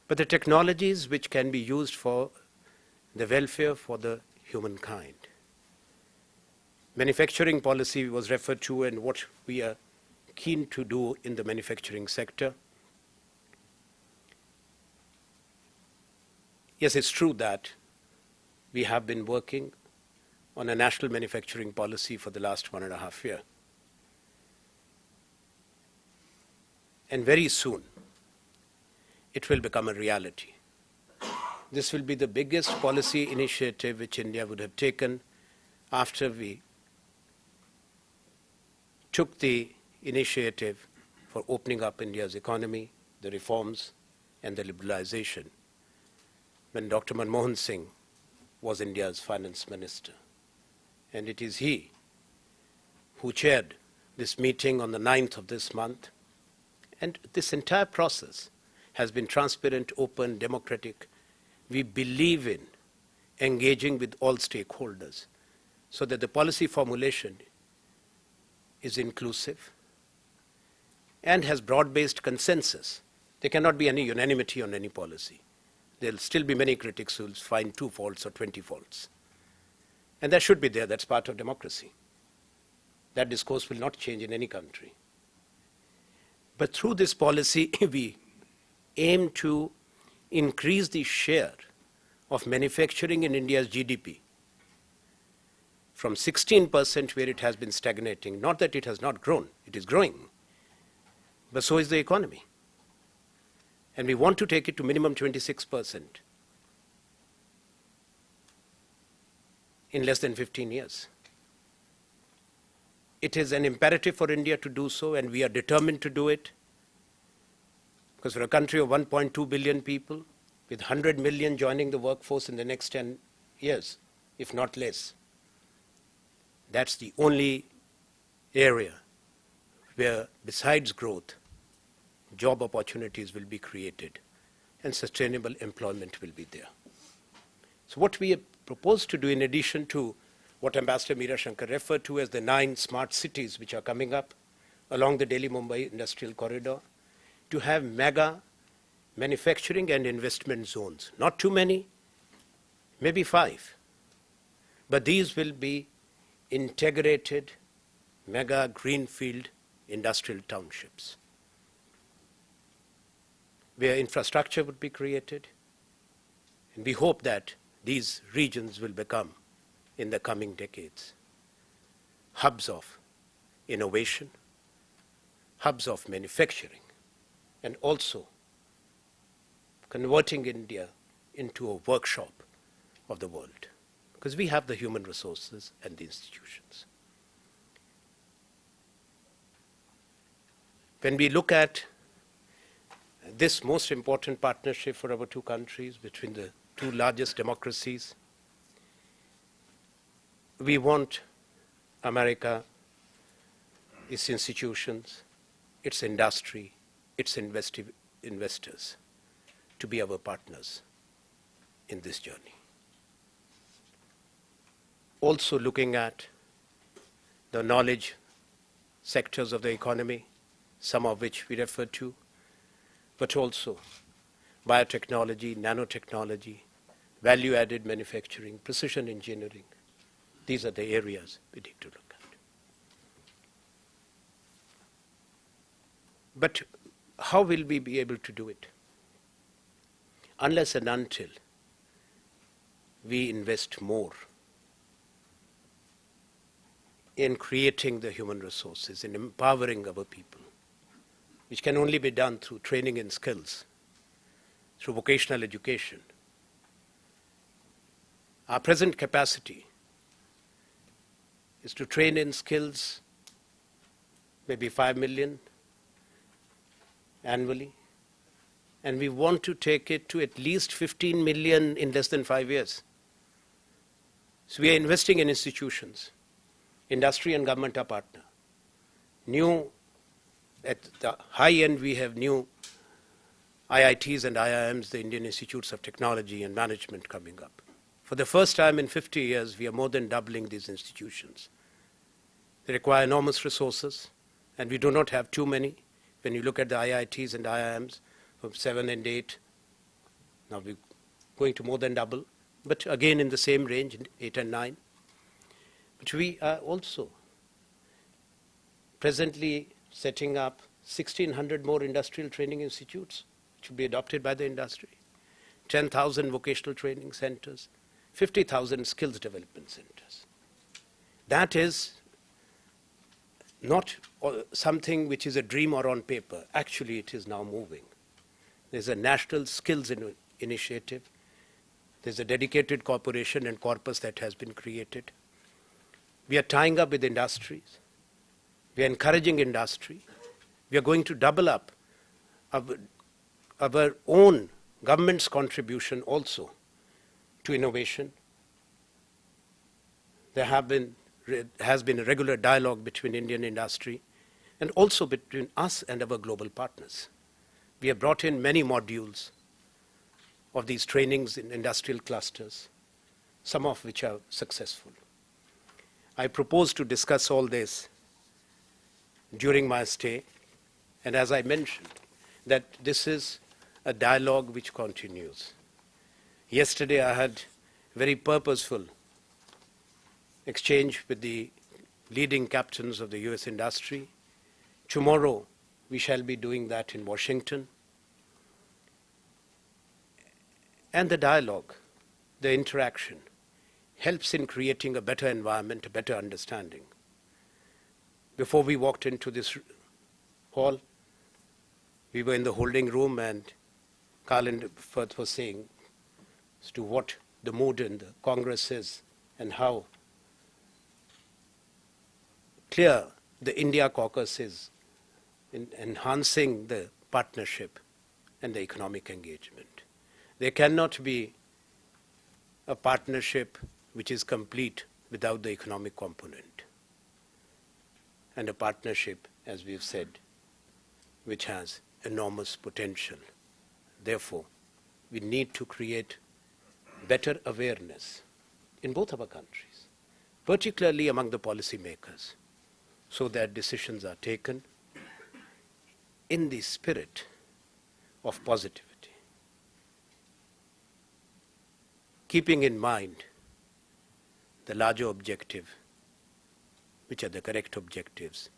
But the technologies which can be used for the welfare for the humankind. Manufacturing policy was referred to, and what we are keen to do in the manufacturing sector. Yes, it's true that we have been working on a national manufacturing policy for the last 1.5 years. And very soon, it will become a reality. This will be the biggest policy initiative which India would have taken after we took the initiative for opening up India's economy, the reforms, and the liberalization, when Dr. Manmohan Singh was India's finance minister. And it is he who chaired this meeting on the 9th of this month. And this entire process has been transparent, open, democratic. We believe in engaging with all stakeholders so that the policy formulation is inclusive and has broad-based consensus. There cannot be any unanimity on any policy. There will still be many critics who will find 2 faults or 20 faults. And that should be there. That's part of democracy. That discourse will not change in any country. But through this policy, we aim to increase the share of manufacturing in India's GDP from 16%, where it has been stagnating. Not that it has not grown, it is growing. But so is the economy. And we want to take it to minimum 26% in less than 15 years. It is an imperative for India to do so, and we are determined to do it. Because for a country of 1.2 billion people, with 100 million joining the workforce in the next 10 years, if not less, that's the only area where, besides growth, job opportunities will be created and sustainable employment will be there. So what we propose to do, in addition to what Ambassador Meera Shankar referred to as the 9 smart cities which are coming up along the Delhi-Mumbai industrial corridor, to have mega manufacturing and investment zones. Not too many, maybe 5. But these will be integrated mega greenfield industrial townships, where infrastructure would be created. And we hope that these regions will become, in the coming decades, hubs of innovation, hubs of manufacturing, and also converting India into a workshop of the world, because we have the human resources and the institutions. When we look at this most important partnership for our two countries, between the two largest democracies, we want America, its institutions, its industry, its investors to be our partners in this journey. Also looking at the knowledge sectors of the economy, some of which we referred to, but also biotechnology, nanotechnology, value-added manufacturing, precision engineering. These are the areas we need to look at. But how will we be able to do it? Unless and until we invest more in creating the human resources, in empowering our people, which can only be done through training and skills, through vocational education. Our present capacity is to train in skills maybe 5 million annually, and we want to take it to at least 15 million in less than 5 years. So we are investing in institutions. Industry and government are partner. New, at the high end, we have new IITs and IIMs, the Indian Institutes of Technology and Management, coming up. For the first time in 50 years, we are more than doubling these institutions. They require enormous resources, and we do not have too many. When you look at the IITs and IIMs from 7 and 8, now we're going to more than double, but again in the same range, 8 and 9. But we are also presently setting up 1,600 more industrial training institutes, which will be adopted by the industry, 10,000 vocational training centers, 50,000 skills development centers. That is not something which is a dream or on paper. Actually, it is now moving. There's a national skills initiative. There's a dedicated corporation and corpus that has been created. We are tying up with industries. We are encouraging industry. We are going to double up our own government's contribution also to innovation. There has been a regular dialogue between Indian industry and also between us and our global partners. We have brought in many modules of these trainings in industrial clusters, some of which are successful. I propose to discuss all this during my stay, and as I mentioned, that this is a dialogue which continues. Yesterday I had very purposeful exchange with the leading captains of the US industry. Tomorrow we shall be doing that in Washington. And the dialogue, the interaction, helps in creating a better environment, a better understanding. Before we walked into this hall, we were in the holding room, and Carl Firth was saying as to what the mood in the Congress is and how clear the India caucus is in enhancing the partnership and the economic engagement. There cannot be a partnership which is complete without the economic component, and a partnership, as we have said, which has enormous potential. Therefore, we need to create better awareness in both our countries, particularly among the policymakers, so that decisions are taken in the spirit of positivity, keeping in mind the larger objective, which are the correct objectives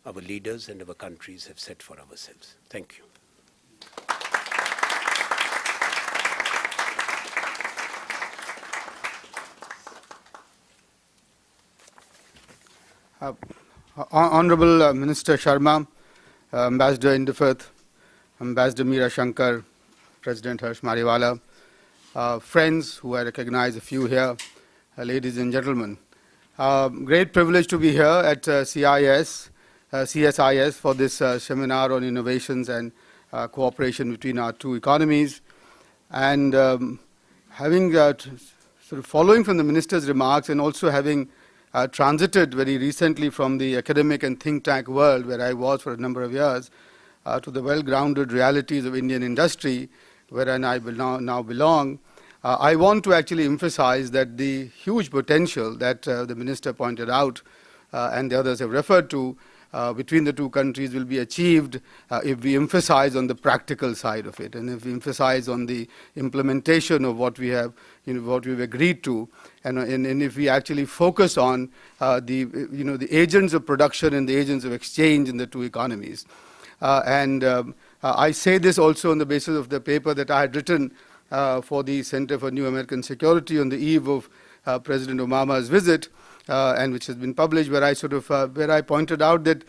our leaders and our countries have set for ourselves. Thank you. Honorable Minister Sharma, Ambassador Inderfurth, Ambassador Meera Shankar, President Harsh Mariwala, friends who I recognize a few here, ladies and gentlemen. Great privilege to be here at CSIS for this seminar on innovations and cooperation between our two economies. And having sort of following from the minister's remarks and also having transited very recently from the academic and think tank world, where I was for a number of years, to the well-grounded realities of Indian industry, wherein I now belong, I want to actually emphasize that the huge potential that the minister pointed out and the others have referred to between the two countries will be achieved if we emphasize on the practical side of it, and if we emphasize on the implementation of what we have, what we've agreed to, and if we actually focus on the agents of production and the agents of exchange in the two economies. I say this also on the basis of the paper that I had written for the Center for New American Security on the eve of President Obama's visit, and which has been published, where I where I pointed out that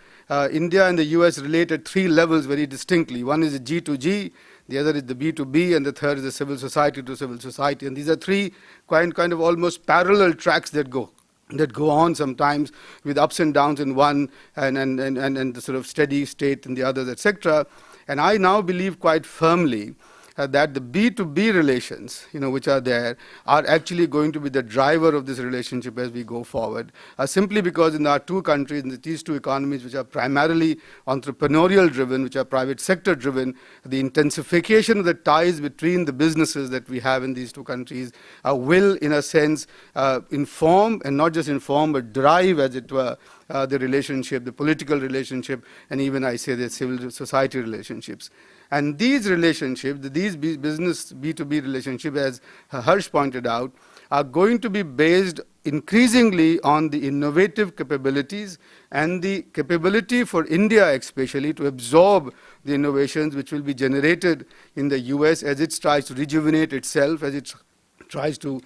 India and the US relate at three levels very distinctly. One is the G2G, the other is the B2B, and the third is the civil society to civil society. And these are three kind of almost parallel tracks that go on sometimes, with ups and downs in one and the sort of steady state in the others, etc. And I now believe quite firmly that the B2B relations, which are there, are actually going to be the driver of this relationship as we go forward, simply because in our two countries, in these two economies, which are primarily entrepreneurial driven, which are private sector driven, the intensification of the ties between the businesses that we have in these two countries will, in a sense, inform, and not just inform, but drive, as it were, the relationship, the political relationship, and even, I say, the civil society relationships. And these relationships, these business B2B relationships, as Harsh pointed out, are going to be based increasingly on the innovative capabilities and the capability for India especially to absorb the innovations which will be generated in the US as it tries to rejuvenate itself, as it tries to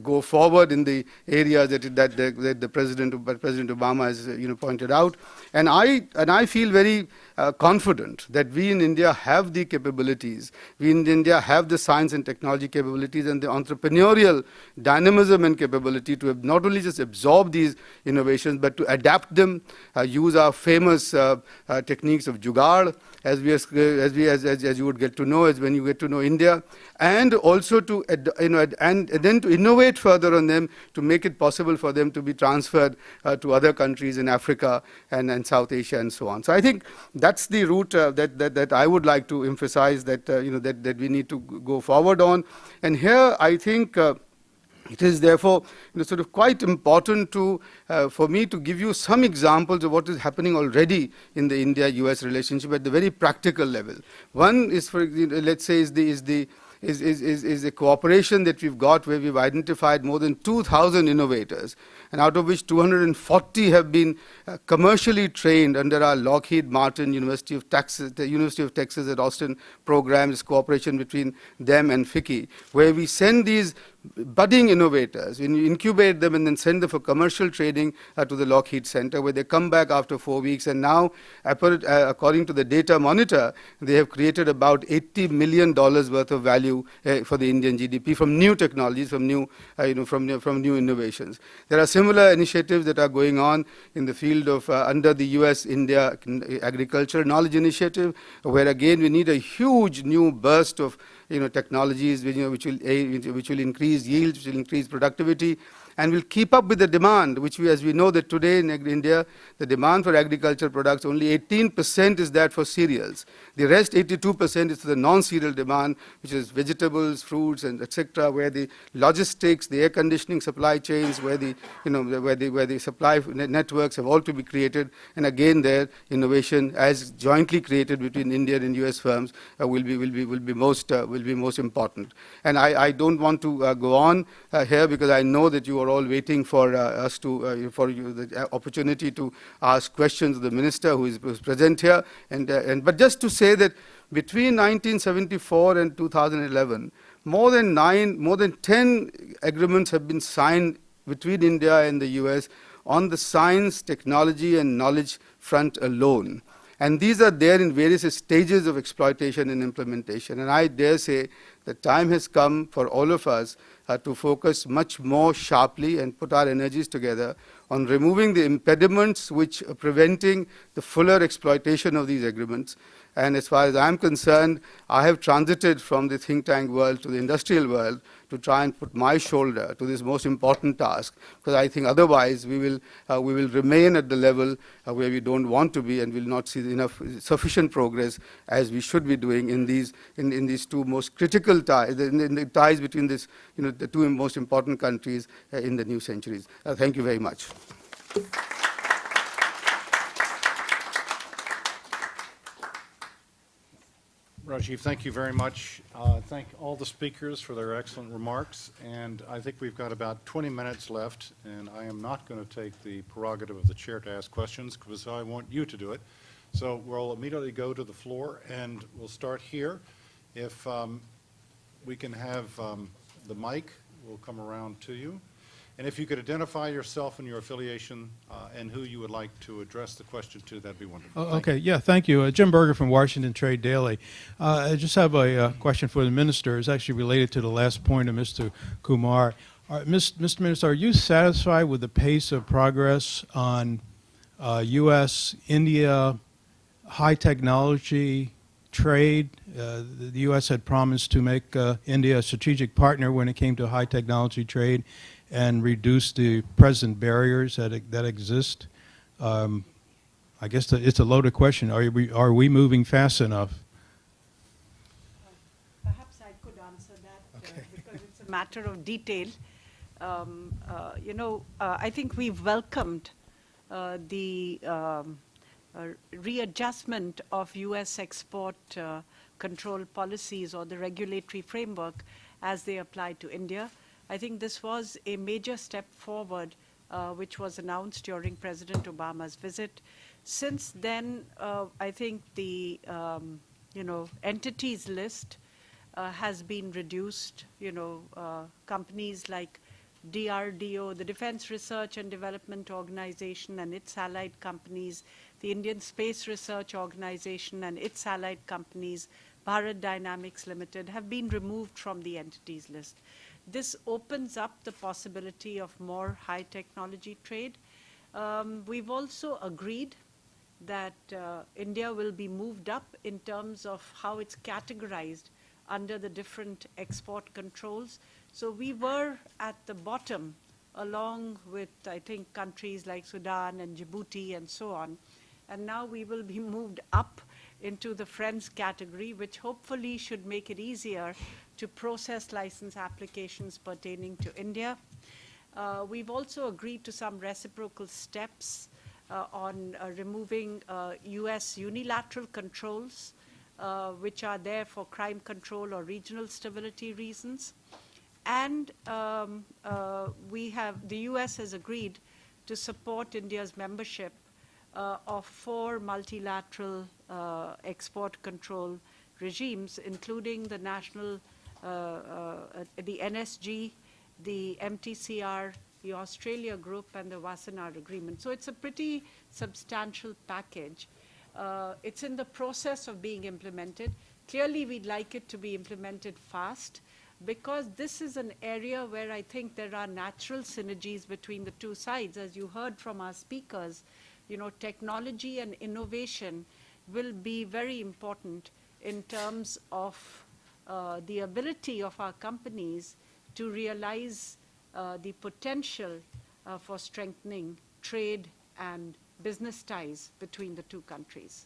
go forward in the areas that the President Obama has pointed out. And I feel very confident that we in India have the capabilities, we in India have the science and technology capabilities and the entrepreneurial dynamism and capability to not only just absorb these innovations, but to adapt them, use our famous techniques of jugaad, as you would get to know, as when you get to know India, and also to and then to innovate further on them to make it possible for them to be transferred to other countries in Africa and South Asia and so on. So I think that's the route that I would like to emphasize that that we need to go forward on. And here I think it is therefore sort of quite important to for me to give you some examples of what is happening already in the India-US relationship at the very practical level. One is, for let's say, is the cooperation that we've got, where we've identified more than 2,000 innovators, and out of which 240 have been commercially trained under our Lockheed Martin University of Texas at Austin program. Is cooperation between them and FICCI, where we send these budding innovators, when you incubate them and then send them for commercial training to the Lockheed Center, where they come back after 4 weeks, and now, according to the data monitor, they have created about $80 million worth of value for the Indian GDP from new technologies, from new, from new innovations. There are similar initiatives that are going on in the field of under the U.S.-India Agriculture Knowledge Initiative, where again we need a huge new burst of technologies which will increase yields, which will increase productivity, and will keep up with the demand, which as we know that today in India, the demand for agricultural products, only 18% is that for cereals. The rest, 82%, is for the non-cereal demand, which is vegetables, fruits, and etc., where the logistics, the air conditioning supply chains, where the supply networks have all to be created, and again there, innovation as jointly created between Indian and US firms will be most important. And I don't want to go on here, because I know that you are all waiting for us to for you the opportunity to ask questions of the minister who is present here. But just to say that between 1974 and 2011, more than 10 agreements have been signed between India and the US on the science, technology, and knowledge front alone. And these are there in various stages of exploitation and implementation. And I dare say the time has come for all of us to focus much more sharply and put our energies together on removing the impediments which are preventing the fuller exploitation of these agreements. And as far as I'm concerned, I have transited from the think tank world to the industrial world to try and put my shoulder to this most important task, because I think otherwise we will remain at the level where we don't want to be, and will not see sufficient progress as we should be doing in these two most critical ties, in the ties between this, the two most important countries in the new centuries. Thank you very much. Rajiv, thank you very much. Thank all the speakers for their excellent remarks. And I think we've got about 20 minutes left, and I am not going to take the prerogative of the chair to ask questions, because I want you to do it. So we'll immediately go to the floor, and we'll start here. If we can have the mic, we'll come around to you. And if you could identify yourself and your affiliation and who you would like to address the question to, that'd be wonderful. Okay, yeah, thank you. Jim Berger from Washington Trade Daily. I just have a question for the minister. It's actually related to the last point of Mr. Kumar. Mr. Minister, are you satisfied with the pace of progress on U.S.-India high technology trade? The U.S. had promised to make India a strategic partner when it came to high technology trade, and reduce the present barriers that exist. I guess it's a loaded question. Are we moving fast enough? Perhaps I could answer that because it's a matter of detail. I think we've welcomed the readjustment of U.S. export control policies or the regulatory framework as they apply to India. I think this was a major step forward, which was announced during President Obama's visit. Since then, I think the entities list has been reduced. Companies like DRDO, the Defense Research and Development Organization, and its allied companies, the Indian Space Research Organization and its allied companies, Bharat Dynamics Limited, have been removed from the entities list. This opens up the possibility of more high technology trade. We've also agreed that India will be moved up in terms of how it's categorized under the different export controls. So we were at the bottom, along with, I think, countries like Sudan and Djibouti and so on. And now we will be moved up into the friends category, which hopefully should make it easier to process license applications pertaining to India. We've also agreed to some reciprocal steps on removing US unilateral controls, which are there for crime control or regional stability reasons. And the US has agreed to support India's membership of 4 multilateral export control regimes, including the national, the NSG, the MTCR, the Australia Group, and the Wassenaar Agreement. So it's a pretty substantial package. It's in the process of being implemented. Clearly, we'd like it to be implemented fast, because this is an area where I think there are natural synergies between the two sides. As you heard from our speakers, you know, technology and innovation will be very important in terms of the ability of our companies to realize the potential for strengthening trade and business ties between the two countries.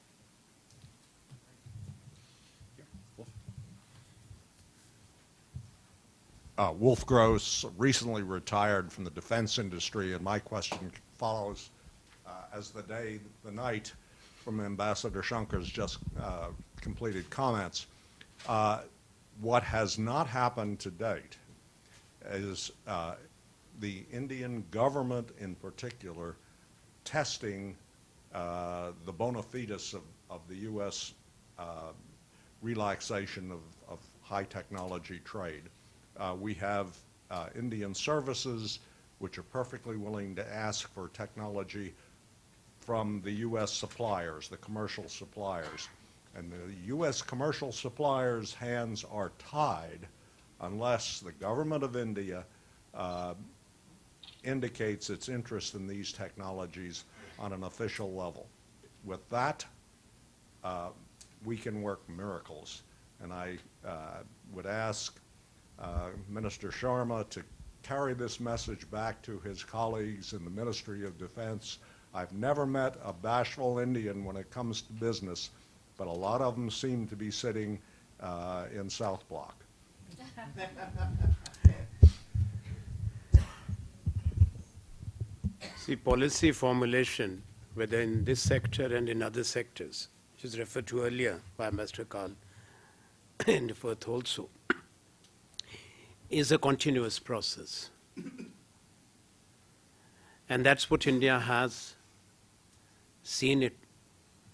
Wolf Gross, recently retired from the defense industry, and my question follows as the night from Ambassador Shankar's just completed comments. What has not happened to date is the Indian government in particular testing the bona fides of the U.S. Relaxation of high technology trade. We have Indian services which are perfectly willing to ask for technology from the U.S. suppliers, the commercial suppliers. And the U.S. commercial suppliers' hands are tied unless the government of India indicates its interest in these technologies on an official level. With that, we can work miracles. And I would ask Minister Sharma to carry this message back to his colleagues in the Ministry of Defense. I've never met a bashful Indian when it comes to business, but a lot of them seem to be sitting in South Block. See, policy formulation, whether in this sector and in other sectors, which was referred to earlier by Ambassador Khan and Firth also, is a continuous process. And that's what India has seen it,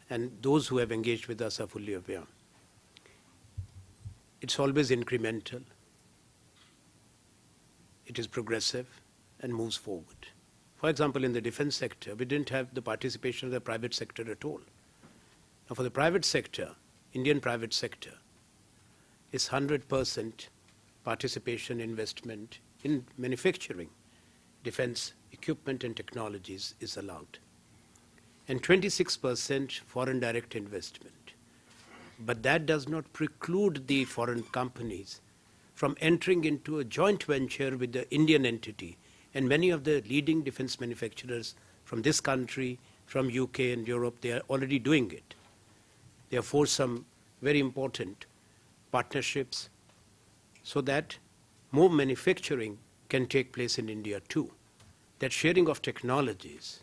and those who have engaged with us are fully aware. It's always incremental, it is progressive, and moves forward. For example, in the defense sector, we didn't have the participation of the private sector at all. Now, for the private sector, Indian private sector, is 100% participation investment in manufacturing defense equipment and technologies is allowed, and 26% foreign direct investment. But that does not preclude the foreign companies from entering into a joint venture with the Indian entity, and many of the leading defense manufacturers from this country, from UK and Europe, they are already doing it. They have forged some very important partnerships so that more manufacturing can take place in India too. That sharing of technologies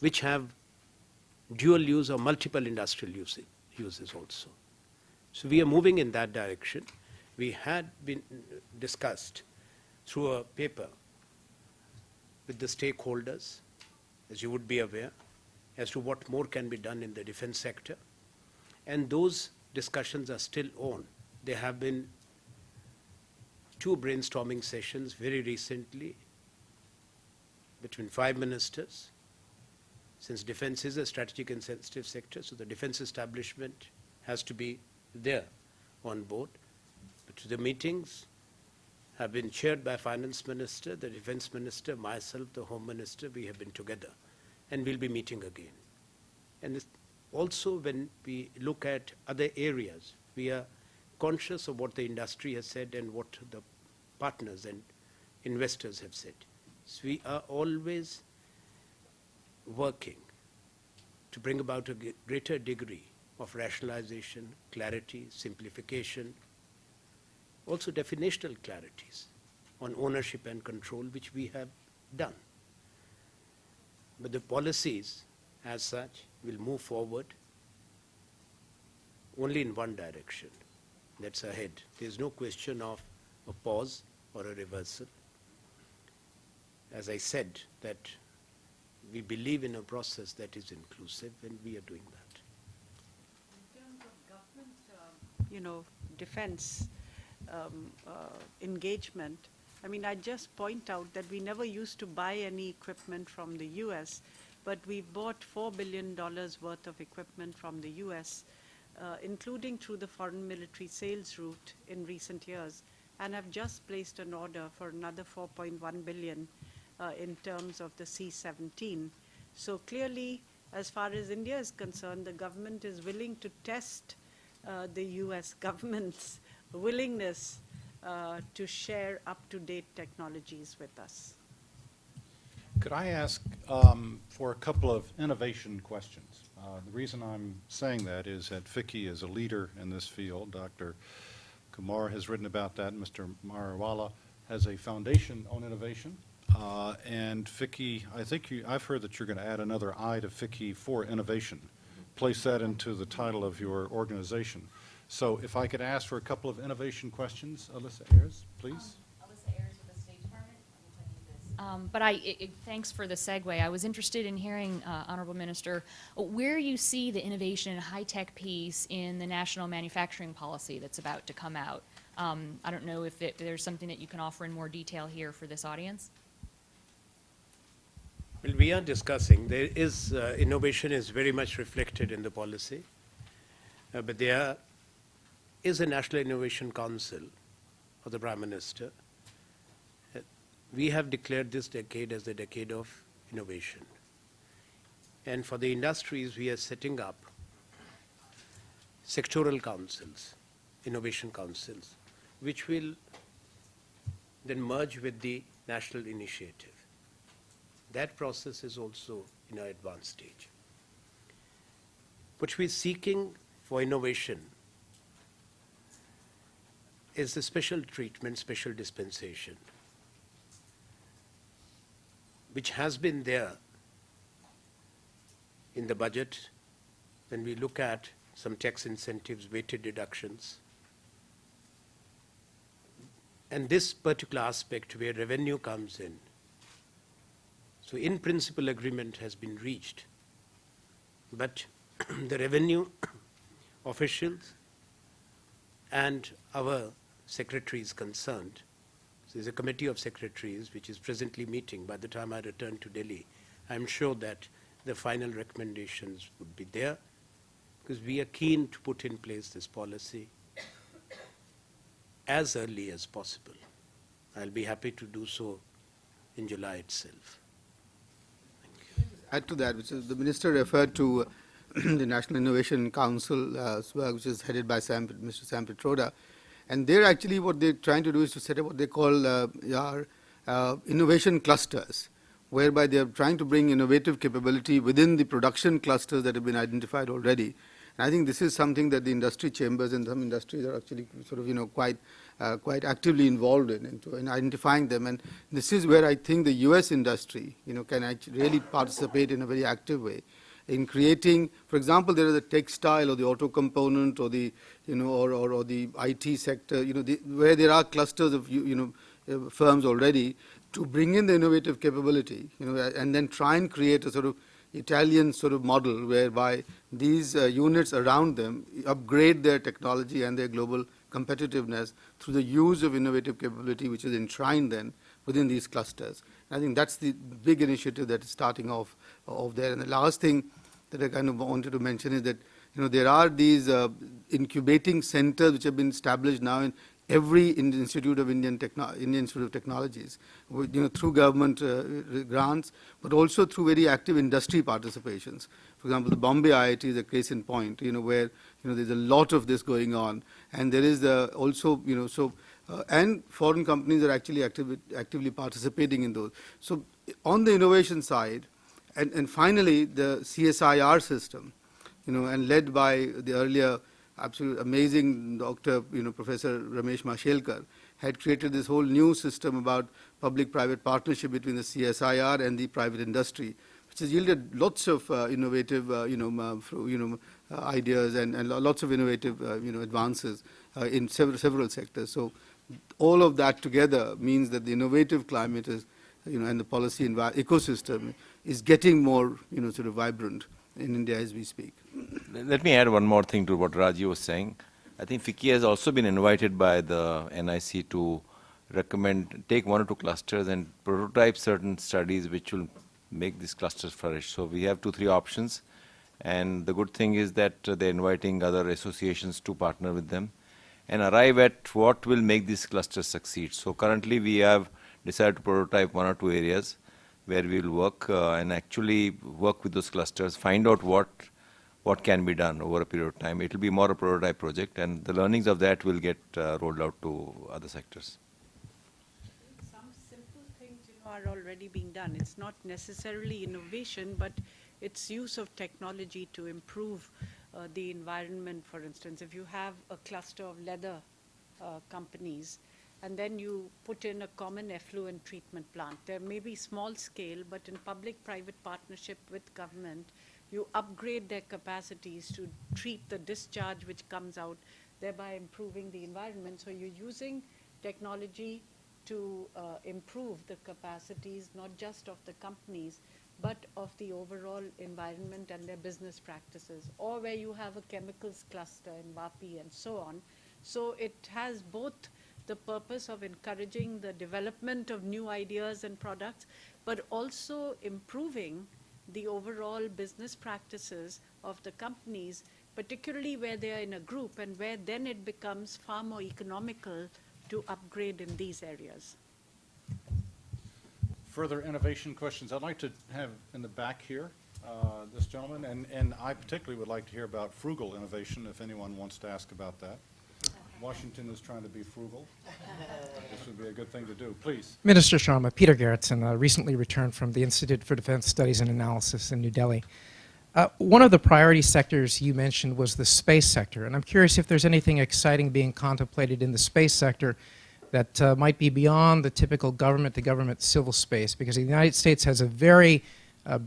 which have dual use or multiple industrial uses also. So we are moving in that direction. We had been discussed through a paper with the stakeholders, as you would be aware, as to what more can be done in the defense sector. And those discussions are still on. There have been 2 brainstorming sessions very recently between 5 ministers, since defense is a strategic and sensitive sector, so the defense establishment has to be there on board. But the meetings have been chaired by Finance Minister, the Defense Minister, myself, the Home Minister. We have been together, and we'll be meeting again. And also when we look at other areas, we are conscious of what the industry has said and what the partners and investors have said. So we are always working to bring about a greater degree of rationalization, clarity, simplification, also definitional clarities on ownership and control, which we have done. But the policies as such will move forward only in one direction, that's ahead. There's no question of a pause or a reversal. As I said, that we believe in a process that is inclusive, and we are doing that. In terms of government, defense engagement, I mean, I just point out that we never used to buy any equipment from the US, but we bought $4 billion worth of equipment from the US, including through the foreign military sales route in recent years, and have just placed an order for another 4.1 billion in terms of the C-17. So clearly, as far as India is concerned, the government is willing to test the US government's willingness to share up-to-date technologies with us. Could I ask for a couple of innovation questions? The reason I'm saying that is that FICCI is a leader in this field. Dr. Kumar has written about that. Mr. Mariwala has a foundation on innovation. And FICCI, I've heard that you're going to add another I to FICCI for innovation. Place that into the title of your organization. So if I could ask for a couple of innovation questions, Alyssa Ayers, please. Alyssa Ayers with the State Department. But thanks for the segue. I was interested in hearing, Honorable Minister, where you see the innovation and high-tech piece in the national manufacturing policy that's about to come out. I don't know if there's something that you can offer in more detail here for this audience. Well, we are discussing. There is innovation is very much reflected in the policy, but there is a National Innovation Council of the Prime Minister. We have declared this decade as the decade of innovation. And for the industries, we are setting up sectoral councils, innovation councils, which will then merge with the national initiative. That process is also in our advanced stage. What we're seeking for innovation is the special treatment, special dispensation, which has been there in the budget when we look at some tax incentives, weighted deductions. And this particular aspect where revenue comes in. So in principle agreement has been reached, but the revenue officials and our secretaries concerned, so there's a committee of secretaries which is presently meeting. By the time I return to Delhi, I'm sure that the final recommendations would be there, because we are keen to put in place this policy as early as possible. I'll be happy to do so in July itself. Add to that, which is the minister referred to the National Innovation Council, which is headed by Mr. Sam Pitroda. And they're actually, what they're trying to do is to set up what they call our innovation clusters, whereby they're trying to bring innovative capability within the production clusters that have been identified already. And I think this is something that the industry chambers and some industries are actually sort of, quite actively involved in identifying them. And this is where I think the U.S. industry, can actually really participate in a very active way in creating, for example, there is the textile or the auto component or the, or the IT sector, where there are clusters of, firms already to bring in the innovative capability, and then try and create a sort of Italian sort of model whereby these units around them upgrade their technology and their global competitiveness through the use of innovative capability which is enshrined then within these clusters. I think that's the big initiative that is starting off there. And the last thing that I kind of wanted to mention is that there are these incubating centers which have been established now in every Institute of Indian Institute of Technologies, through government grants, but also through very active industry participations. For example, the Bombay IIT is a case in point, where there's a lot of this going on, and there is also and foreign companies are actually actively participating in those. So on the innovation side, and finally the CSIR system, and led by the earlier absolute amazing Dr. Professor Ramesh Mashelkar, had created this whole new system about public-private partnership between the CSIR and the private industry, which has yielded lots of innovative, ideas and lots of innovative, advances in several sectors. So all of that together means that the innovative climate is, and the policy ecosystem is getting more, sort of vibrant in India as we speak. Let me add one more thing to what Rajiv was saying. I think FICCI has also been invited by the NIC to take 1 or 2 clusters and prototype certain studies which will make these clusters flourish. So we have 2-3 options, and the good thing is that they're inviting other associations to partner with them and arrive at what will make these clusters succeed. So currently we have decided to prototype 1 or 2 areas where we will work and actually work with those clusters, find out what can be done over a period of time. It will be more a prototype project, and the learnings of that will get rolled out to other sectors. Some simple things, are already being done. It's not necessarily innovation, but it's use of technology to improve the environment. For instance, if you have a cluster of leather companies, and then you put in a common effluent treatment plant. There may be small scale, but in public-private partnership with government, you upgrade their capacities to treat the discharge which comes out, thereby improving the environment. So you're using technology to improve the capacities, not just of the companies, but of the overall environment and their business practices, or where you have a chemicals cluster in Vapi and so on. So it has both the purpose of encouraging the development of new ideas and products, but also improving the overall business practices of the companies, particularly where they are in a group and where then it becomes far more economical to upgrade in these areas. Further innovation questions? I'd like to have in the back here, this gentleman, and I particularly would like to hear about frugal innovation, if anyone wants to ask about that. Washington is trying to be frugal. This would be a good thing to do. Please. Minister Sharma, Peter Gerritsen, recently returned from the Institute for Defense Studies and Analysis in New Delhi. One of the priority sectors you mentioned was the space sector, and I'm curious if there's anything exciting being contemplated in the space sector that might be beyond the typical government-to-government civil space, because the United States has a very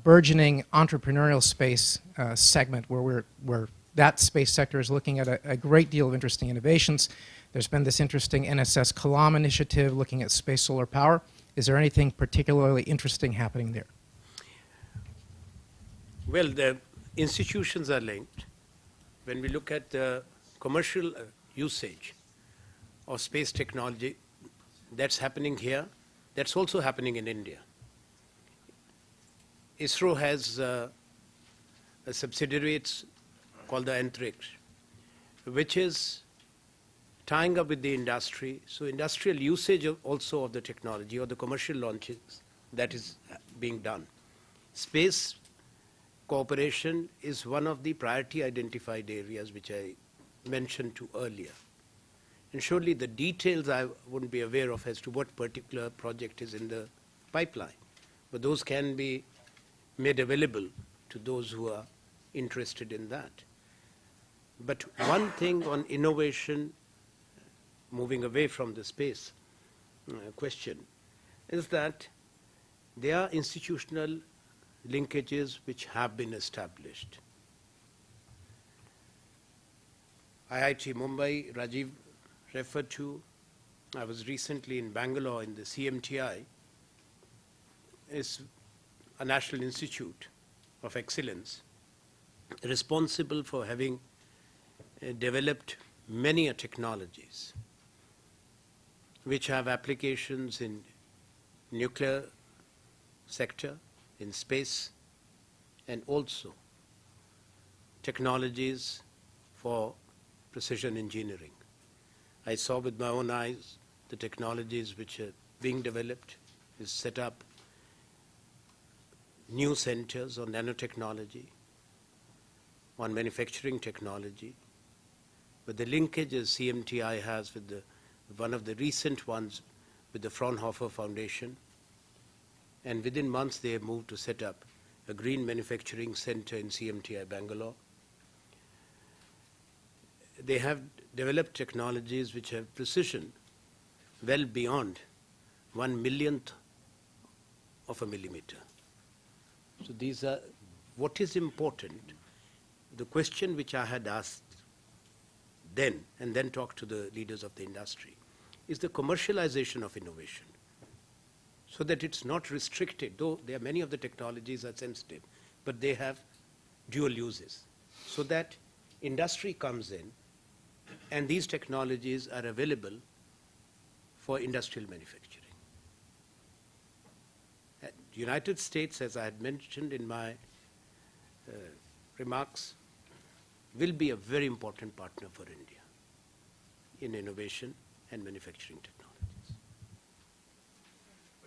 burgeoning entrepreneurial space segment where that space sector is looking at a great deal of interesting innovations. There's been this interesting NSS Kalam initiative looking at space solar power. Is there anything particularly interesting happening there? Well, the institutions are linked. When we look at the commercial usage of space technology, that's happening here. That's also happening in India. ISRO has a subsidiary, it's called the Antriksh, which is tying up with the industry. So industrial usage also of the technology or the commercial launches, that is being done. Space cooperation is one of the priority identified areas which I mentioned to earlier. And surely the details I wouldn't be aware of as to what particular project is in the pipeline, but those can be made available to those who are interested in that. But one thing on innovation, moving away from the space question, is that there are institutional linkages which have been established. IIT Mumbai, Rajiv referred to, I was recently in Bangalore in the CMTI, is a national institute of excellence responsible for having developed many technologies which have applications in nuclear sector, in space, and also technologies for precision engineering. I saw with my own eyes the technologies which are being developed, is set up new centers on nanotechnology, on manufacturing technology, but the linkages CMTI has with one of the recent ones with the Fraunhofer Foundation, and within months they have moved to set up a green manufacturing center in CMTI Bangalore. They have developed technologies which have precision well beyond 1/1,000,000th of a millimeter. So these are, what is important, the question which I had asked then, and then talked to the leaders of the industry, is the commercialization of innovation, so that it's not restricted, though there are many of the technologies are sensitive, but they have dual uses, so that industry comes in and these technologies are available for industrial manufacturing. The United States, as I had mentioned in my remarks, will be a very important partner for India in innovation and manufacturing technologies.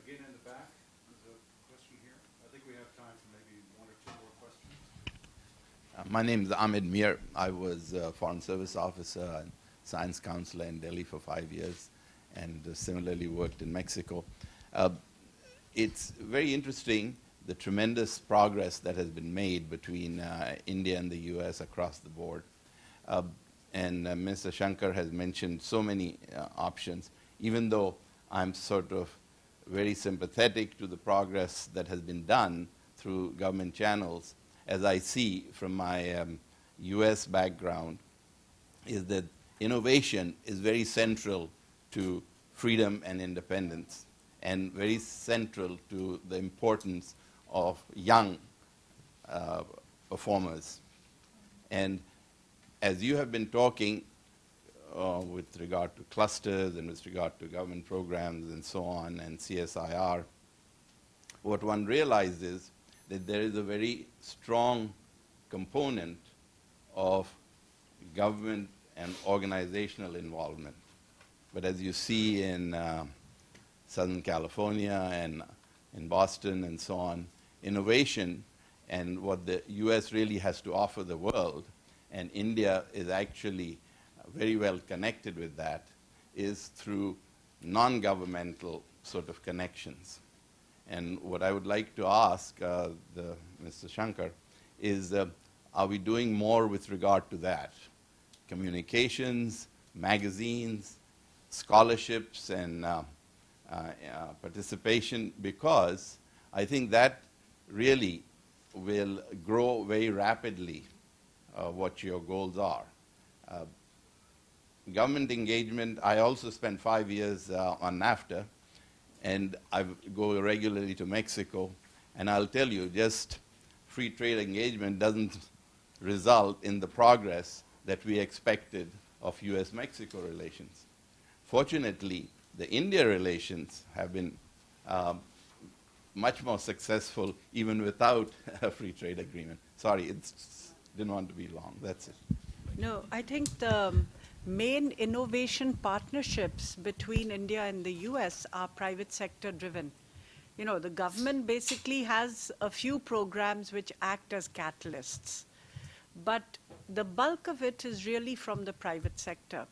Again, in the back, there's a question here. I think we have time for maybe one or two more questions. My name is Ahmed Mir. I was a Foreign Service Officer and Science Counselor in Delhi for 5 years, and similarly worked in Mexico. It's very interesting, the tremendous progress that has been made between India and the US across the board. And Mr. Shankar has mentioned so many options, even though I'm sort of very sympathetic to the progress that has been done through government channels. As I see from my US background, is that innovation is very central to freedom and independence, and very central to the importance of young performers. And as you have been talking with regard to clusters and with regard to government programs and so on, and CSIR, what one realizes that there is a very strong component of government and organizational involvement. But as you see in Southern California and in Boston and so on, innovation and what the US really has to offer the world, and India is actually very well connected with that, is through non-governmental sort of connections. And what I would like to ask Mr. Shankar is, are we doing more with regard to that? Communications, magazines, scholarships, and participation, because I think that really will grow very rapidly what your goals are. Government engagement, I also spent 5 years on NAFTA, and I go regularly to Mexico, and I'll tell you, just free trade engagement doesn't result in the progress that we expected of US-Mexico relations. Fortunately, the India relations have been much more successful even without a free trade agreement. Sorry, didn't want to be long. That's it. No, I think the main innovation partnerships between India and the US are private sector driven. You know, the government basically has a few programs which act as catalysts, but the bulk of it is really from the private sector.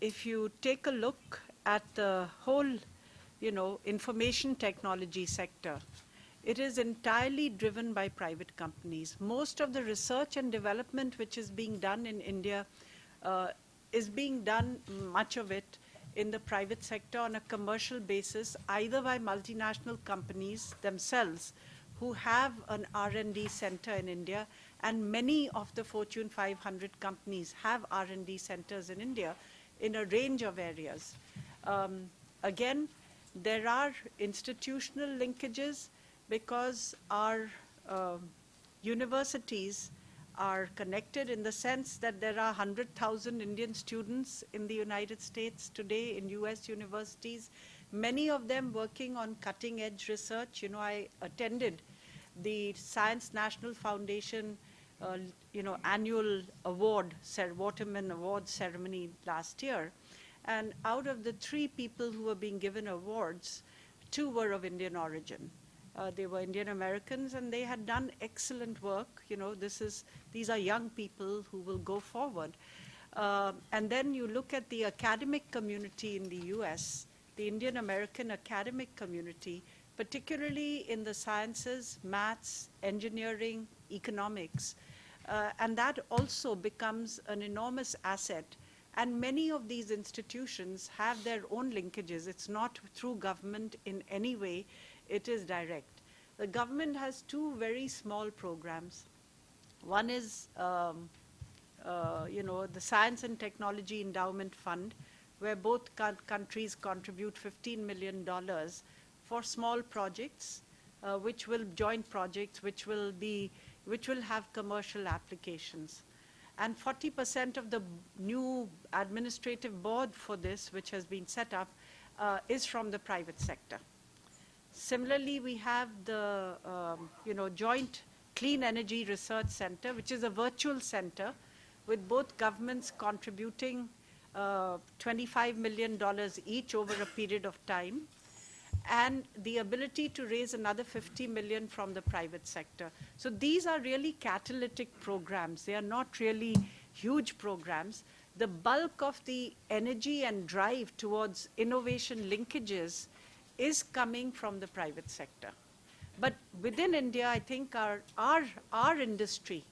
If you take a look at the whole, you know, information technology sector, it is entirely driven by private companies. Most of the research and development which is being done in India is being done, much of it, in the private sector on a commercial basis, either by multinational companies themselves who have an R&D center in India, and many of the Fortune 500 companies have R&D centers in India in a range of areas. Again, there are institutional linkages because our universities are connected in the sense that there are 100,000 Indian students in the United States today in US universities, many of them working on cutting edge research. You know, I attended the Science National Foundation annual award, Waterman Award ceremony last year. And out of the 3 people who were being given awards, 2 were of Indian origin. They were Indian Americans, and they had done excellent work. You know, these are young people who will go forward. And then you look at the academic community in the US, the Indian American academic community, particularly in the sciences, maths, engineering, economics. And that also becomes an enormous asset. And many of these institutions have their own linkages. It's not through government in any way. It is direct. The government has 2 very small programs. One is, the Science and Technology Endowment Fund, where both countries contribute $15 million for small projects, joint projects, which will have commercial applications. and 40% of the new administrative board for this, which has been set up, is from the private sector. Similarly, we have the Joint Clean Energy Research Center, which is a virtual center with both governments contributing $25 million each over a period of time, and the ability to raise another $50 million from the private sector. So these are really catalytic programs. They are not really huge programs. The bulk of the energy and drive towards innovation linkages is coming from the private sector. But within India, I think our industry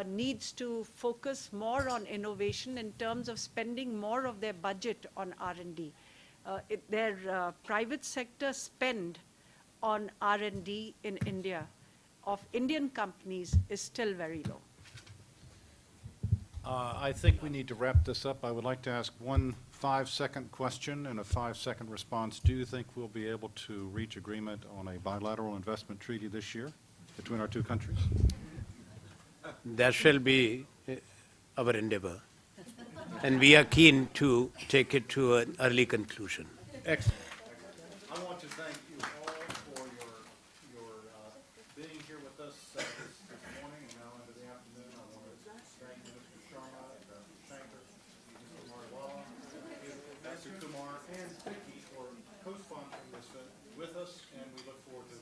needs to focus more on innovation in terms of spending more of their budget on R&D. Their private sector spend on R&D in India of Indian companies is still very low. I think we need to wrap this up. I would like to ask one 5-second question and a 5-second response. Do you think we'll be able to reach agreement on a bilateral investment treaty this year between our two countries? That shall be our endeavor. And we are keen to take it to an early conclusion. Excellent. I want to thank you all for your being here with us this morning and now into the afternoon. I want to thank Minister Sharma and Dr. Shankar, Mr. Mariwala, Dr. Kumar, and Vicky for co-sponsoring this with us, and we look forward to